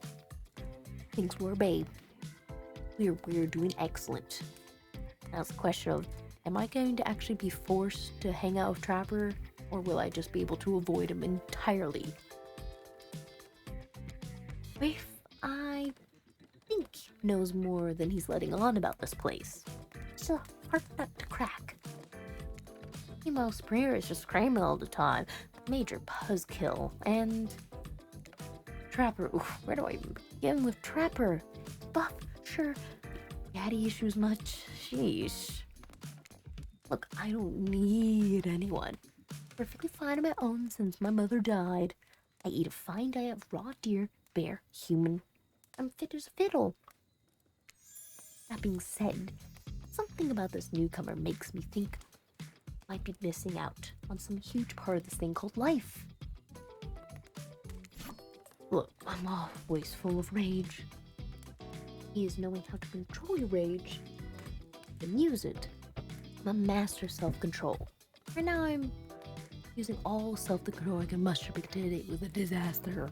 thinks we're a babe. We're doing excellent. Now it's a question of, am I going to actually be forced to hang out with Trapper, or will I just be able to avoid him entirely? Rafe, I think knows more than he's letting on about this place. It's a hard nut to crack. Meanwhile, Superior is just screaming all the time. Major buzzkill. And Trapper. Oof, where do I even begin with Trapper? Buff, sure. Daddy issues much. Sheesh. Look, I don't need anyone. Perfectly fine on my own since my mother died. I eat a fine diet of raw deer, bear, human. I'm fit as a fiddle. That being said, something about this newcomer makes me think I might be missing out on some huge part of this thing called life. Look, I'm always full of rage. He is knowing how to control your rage and use it. I'm a master of self-control. Right now I'm using all self-control I can muster today with a disaster.